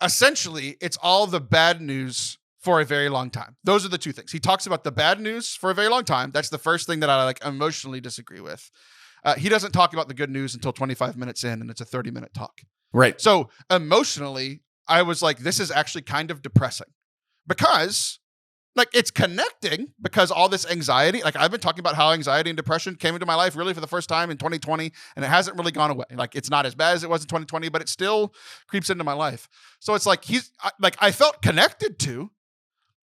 Speaker 1: essentially, it's all the bad news for a very long time. Those are the two things. He talks about the bad news for a very long time. That's the first thing that I like emotionally disagree with. He doesn't talk about the good news until 25 minutes in, and it's a 30-minute talk.
Speaker 2: Right.
Speaker 1: So emotionally, I was like, this is actually kind of depressing because like it's connecting because all this anxiety, like I've been talking about how anxiety and depression came into my life really for the first time in 2020, and it hasn't really gone away. Like it's not as bad as it was in 2020, but it still creeps into my life. So it's like I felt connected to,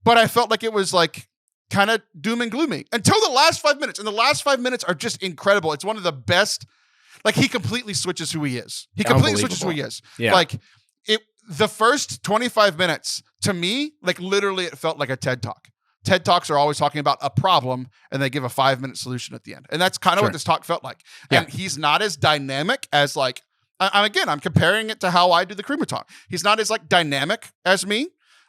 Speaker 1: but I felt like it was like kind of doom and gloomy until the last 5 minutes. And the last 5 minutes are just incredible. It's one of the best. Like he completely switches who he is. He completely switches who he is.
Speaker 2: Yeah.
Speaker 1: Like the first 25 minutes to me, like literally it felt like a TED Talk. TED Talks are always talking about a problem and they give a 5-minute solution at the end. And that's kind of what this talk felt like.
Speaker 2: Yeah.
Speaker 1: And he's not as dynamic as like, I'm comparing it to how I do the Creamer Talk. He's not as like dynamic as me.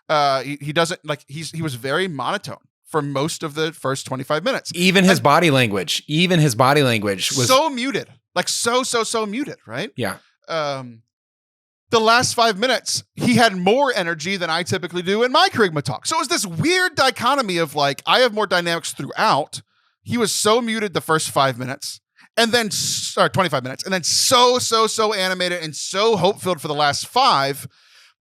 Speaker 1: He doesn't like, he was very monotone for most of the first 25 minutes.
Speaker 2: Even his body language was
Speaker 1: so muted. Like so muted, right?
Speaker 2: Yeah.
Speaker 1: The last 5 minutes, he had more energy than I typically do in my Charisma Talk. So it was this weird dichotomy of like, I have more dynamics throughout. He was so muted the first 5 minutes, and then 25 minutes, and then so animated and so hope-filled for the last 5,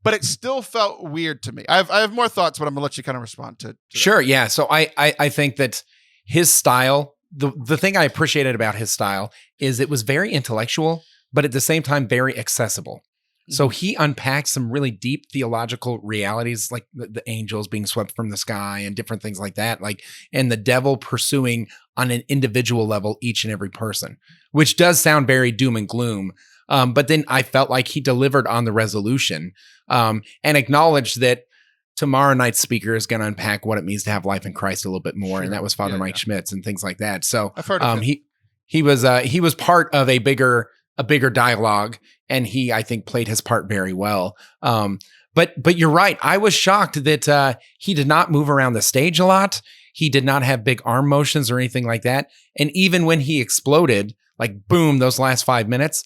Speaker 1: but it still felt weird to me. I have more thoughts, but I'm gonna let you kind of respond to
Speaker 2: Sure, yeah. So I think that his style, the thing I appreciated about his style is it was very intellectual, but at the same time very accessible. So he unpacked some really deep theological realities, like the angels being swept from the sky and different things like that, like, and the devil pursuing on an individual level each and every person, which does sound very doom and gloom. But then I felt like he delivered on the resolution and acknowledged that tomorrow night's speaker is going to unpack what it means to have life in Christ a little bit more. Sure. And that was Father Mike Schmitz and things like that. So
Speaker 1: I've heard of him.
Speaker 2: He was part of a bigger dialogue, and he, I think, played his part very well. But you're right. I was shocked that he did not move around the stage a lot. He did not have big arm motions or anything like that. And even when he exploded, like boom, those last 5 minutes,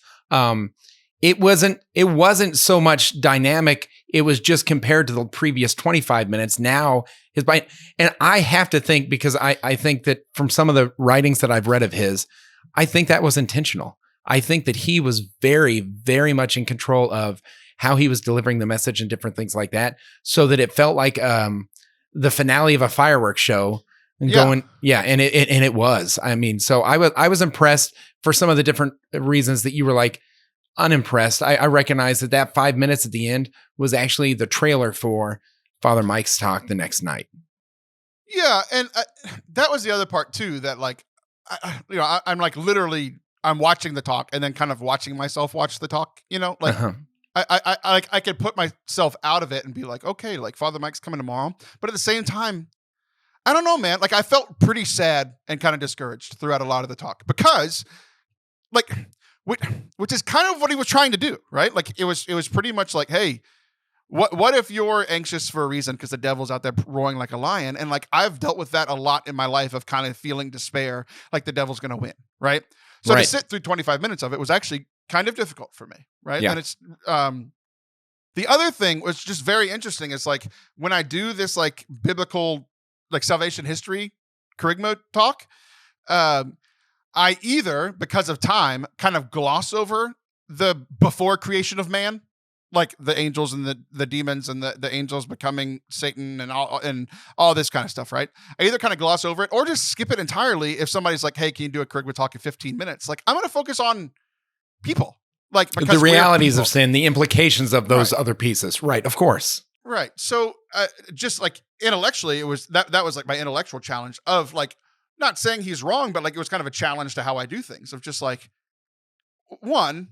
Speaker 2: it wasn't so much dynamic. It was just compared to the previous 25 minutes. Now his bite, and I have to think, because I think that from some of the writings that I've read of his, I think that was intentional. I think that he was very, very much in control of how he was delivering the message and different things like that, so that it felt like the finale of a fireworks show. And it was. I mean, so I was impressed for some of the different reasons that you were like unimpressed. I recognize that 5 minutes at the end was actually the trailer for Father Mike's talk the next night.
Speaker 1: Yeah, and that was the other part too. That like, I'm like literally. I'm watching the talk and then kind of watching myself watch the talk, like I could put myself out of it and be like, okay, like Father Mike's coming tomorrow. But at the same time, I don't know, man. Like I felt pretty sad and kind of discouraged throughout a lot of the talk because like, which is kind of what he was trying to do, right? Like it was pretty much like, hey, what if you're anxious for a reason because the devil's out there roaring like a lion? And like, I've dealt with that a lot in my life of kind of feeling despair, like the devil's going to win. Right. So to sit through 25 minutes of it was actually kind of difficult for me, right? Yeah. And it's the other thing was just very interesting. It's like when I do this like biblical, like salvation history charisma talk, I either, because of time, kind of gloss over the before creation of man, like the angels and the demons and the angels becoming Satan and all this kind of stuff, right? I either kind of gloss over it or just skip it entirely if somebody's like, hey, can you do a charisma talk in 15 minutes? Like, I'm going to focus on people. Like
Speaker 2: the realities of sin, the implications of those other pieces. Right, of course.
Speaker 1: Right. So just like intellectually, it was that was like my intellectual challenge of like, not saying he's wrong, but like it was kind of a challenge to how I do things of just like, one,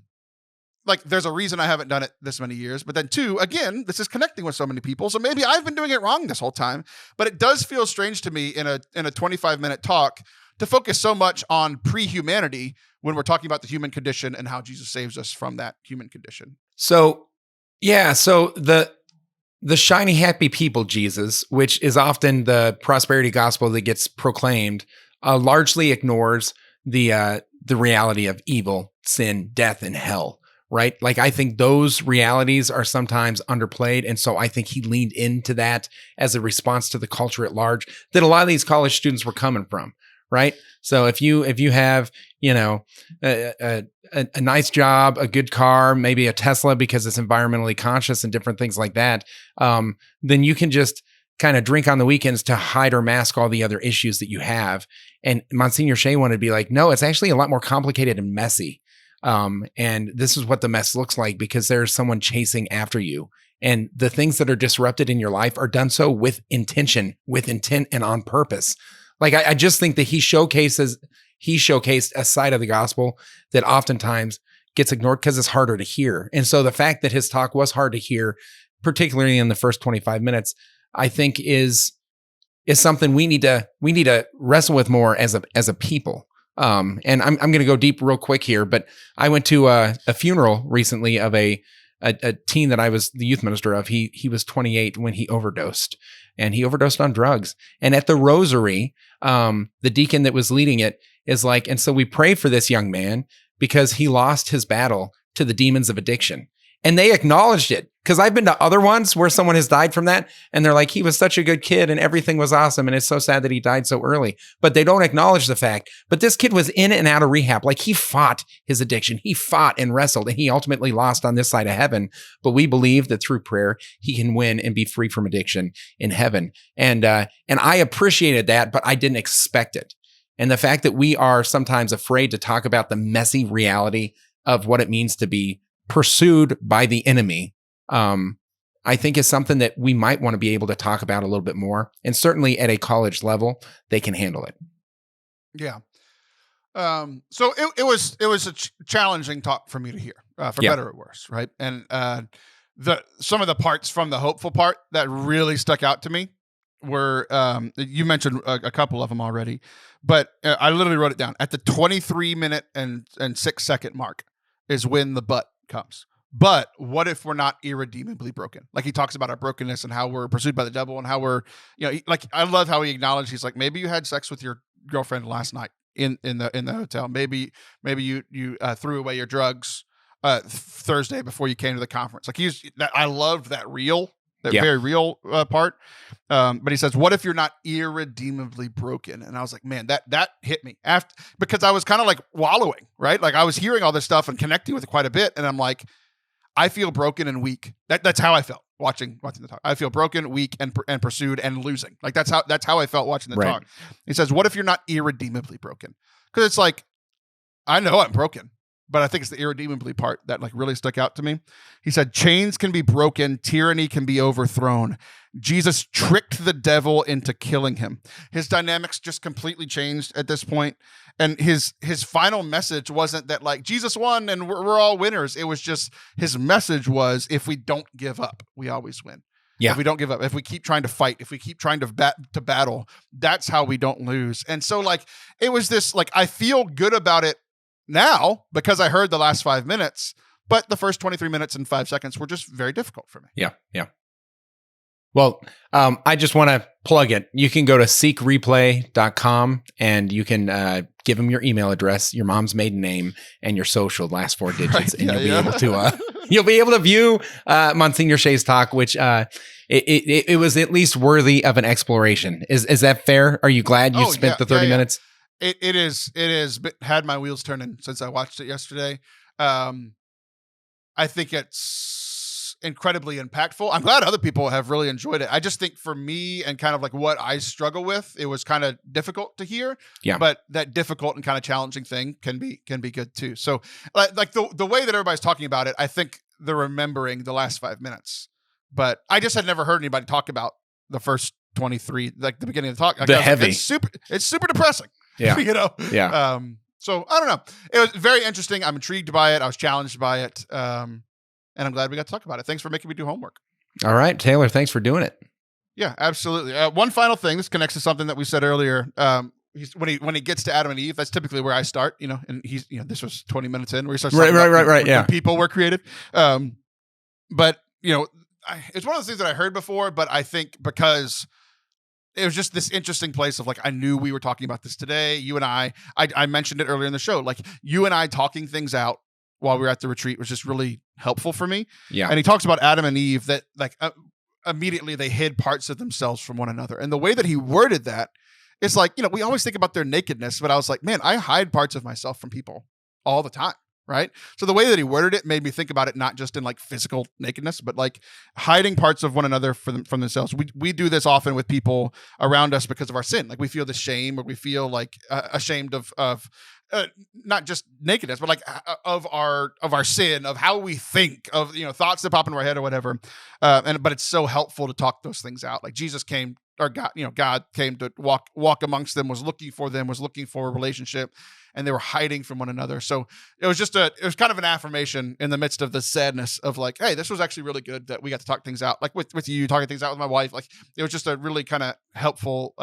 Speaker 1: like there's a reason I haven't done it this many years, but then two, again, this is connecting with so many people. So maybe I've been doing it wrong this whole time, but it does feel strange to me in a 25-minute talk to focus so much on pre-humanity when we're talking about the human condition and how Jesus saves us from that human condition.
Speaker 2: So, yeah. So the shiny, happy people, Jesus, which is often the prosperity gospel that gets proclaimed, largely ignores the reality of evil, sin, death, and hell. Right? Like, I think those realities are sometimes underplayed. And so I think he leaned into that as a response to the culture at large that a lot of these college students were coming from. right? So if you have, a nice job, a good car, maybe a Tesla because it's environmentally conscious and different things like that, then you can just kind of drink on the weekends to hide or mask all the other issues that you have. And Msgr Shea wanted to be like, no, it's actually a lot more complicated and messy. And this is what the mess looks like because there's someone chasing after you. And the things that are disrupted in your life are done so with intention, with intent and on purpose. Like, I just think that he showcased a side of the gospel that oftentimes gets ignored because it's harder to hear. And so the fact that his talk was hard to hear, particularly in the first 25 minutes, I think is something we need to wrestle with more as a people. And I'm going to go deep real quick here, but I went to a funeral recently of a teen that I was the youth minister of. He was 28 when he overdosed, and he overdosed on drugs. And at the rosary, the deacon that was leading it is like, and so we pray for this young man because he lost his battle to the demons of addiction. And they acknowledged it, because I've been to other ones where someone has died from that and they're like, he was such a good kid and everything was awesome and it's so sad that he died so early. But they don't acknowledge the fact. But this kid was in and out of rehab. Like, he fought his addiction. He fought and wrestled, and he ultimately lost on this side of heaven. But we believe that through prayer, he can win and be free from addiction in heaven. And I appreciated that, but I didn't expect it. And the fact that we are sometimes afraid to talk about the messy reality of what it means to be pursued by the enemy, I think is something that we might want to be able to talk about a little bit more. And certainly at a college level, they can handle it.
Speaker 1: Yeah. So it was a challenging talk for me to hear, for better or worse, right? And some of the parts from the hopeful part that really stuck out to me were, you mentioned a couple of them already, but I literally wrote it down. At the 23-minute and 6-second mark is when the but comes. But what if we're not irredeemably broken? Like, he talks about our brokenness and how we're pursued by the devil and how we're, like, I love how he acknowledged, he's like, maybe you had sex with your girlfriend last night in the hotel. Maybe you threw away your drugs Thursday before you came to the conference. Like, I loved that very real part. But he says, what if you're not irredeemably broken? And I was like, man, that hit me because I was kind of like wallowing, right? Like, I was hearing all this stuff and connecting with it quite a bit. And I'm like, I feel broken and weak. That's how I felt watching the talk. I feel broken, weak, and pursued and losing. Like, that's how I felt watching the talk. He says, what if you're not irredeemably broken? Because it's like, I know I'm broken, but I think it's the irredeemably part that like really stuck out to me. He said, chains can be broken, tyranny can be overthrown. Jesus tricked the devil into killing him. His dynamics just completely changed at this point. And his final message wasn't that like Jesus won and we're all winners. It was just, his message was, if we don't give up, we always win. Yeah. If we don't give up, if we keep trying to fight, if we keep trying to battle, that's how we don't lose. And so like, it was this, like, I feel good about it now because I heard the last 5 minutes, but the first 23 minutes and 5 seconds were just very difficult for me.
Speaker 2: Yeah. Well, I just want to plug it. You can go to seekreplay.com and you can give them your email address, your mom's maiden name, and your social last 4 digits, and you'll be able to view Msgr Shea's talk, which it was at least worthy of an exploration. Is that fair? Are you glad you spent the 30 minutes?
Speaker 1: It is had my wheels turning since I watched it yesterday. I think it's incredibly impactful. I'm glad other people have really enjoyed it. I just think for me and kind of like what I struggle with, it was kind of difficult to hear. Yeah. But that difficult and kind of challenging thing can be good too. So like the way that everybody's talking about it, I think they're remembering the last 5 minutes. But I just had never heard anybody talk about the first 23, like the beginning of the talk. Like,
Speaker 2: heavy.
Speaker 1: It's super depressing.
Speaker 2: Yeah.
Speaker 1: Yeah. So I don't know. It was very interesting. I'm intrigued by it. I was challenged by it. And I'm glad we got to talk about it. Thanks for making me do homework.
Speaker 2: All right, Taylor, thanks for doing it.
Speaker 1: Yeah, absolutely. One final thing. This connects to something that we said earlier. When he gets to Adam and Eve, that's typically where I start, and he's, this was 20 minutes in where he starts talking about when people were created. But it's one of those things that I heard before, but I think because it was just this interesting place of like, I knew we were talking about this today. You and I mentioned it earlier in the show, like you and I talking things out while we were at the retreat was just really helpful for me. Yeah. And he talks about Adam and Eve that like immediately they hid parts of themselves from one another. And the way that he worded that it's like, we always think about their nakedness, but I was like, man, I hide parts of myself from people all the time. Right. So the way that he worded it made me think about it, not just in like physical nakedness, but like hiding parts of one another from themselves. We do this often with people around us because of our sin. Like we feel the shame, or we feel like ashamed of not just nakedness, but like of our sin, of how we think, of thoughts that pop into our head or whatever. But it's so helpful to talk those things out. Like Jesus came, or God came to walk amongst them, was looking for them, was looking for a relationship, and they were hiding from one another. So it was kind of an affirmation in the midst of the sadness of like, hey, this was actually really good that we got to talk things out, like with you talking things out with my wife. Like it was just a really kind of helpful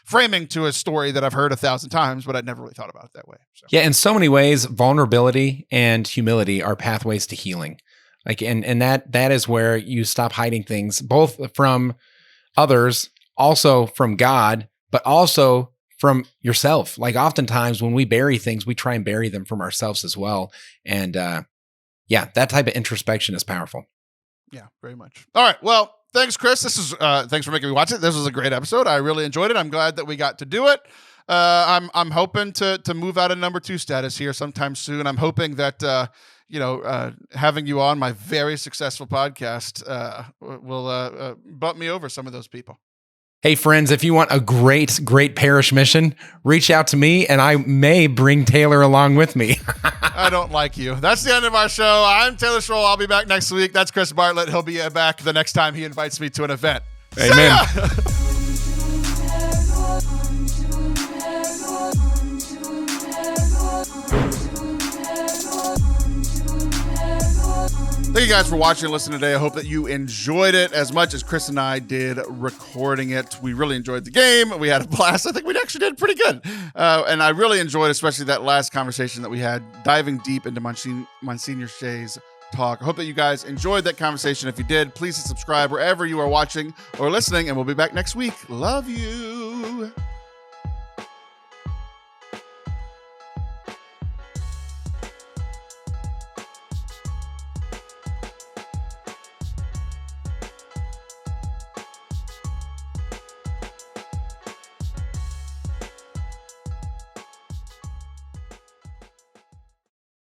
Speaker 1: framing to a story that I've heard 1,000 times, but I'd never really thought about it that way. So.
Speaker 2: Yeah, in so many ways, vulnerability and humility are pathways to healing. Like, and that is where you stop hiding things, both from others, also from God, but also from yourself. Like oftentimes when we bury things, we try and bury them from ourselves as well. And that type of introspection is powerful.
Speaker 1: Yeah, very much. All right. Well, thanks, Chris. This is thanks for making me watch it. This was a great episode. I really enjoyed it. I'm glad that we got to do it. I'm hoping to move out of number 2 status here sometime soon. I'm hoping that having you on my very successful podcast will bump me over some of those people.
Speaker 2: Hey, friends, if you want a great parish mission, reach out to me and I may bring Taylor along with me.
Speaker 1: I don't like you. That's the end of our show. I'm Taylor Schroll. I'll be back next week. That's Chris Bartlett. He'll be back the next time he invites me to an event.
Speaker 2: Amen.
Speaker 1: Thank you guys for watching and listening today. I hope that you enjoyed it as much as Chris and I did recording it. We really enjoyed the game. We had a blast. I think we actually did pretty good. And I really enjoyed especially that last conversation that we had, diving deep into Msgr Shea's talk. I hope that you guys enjoyed that conversation. If you did, please subscribe wherever you are watching or listening, and we'll be back next week. Love you.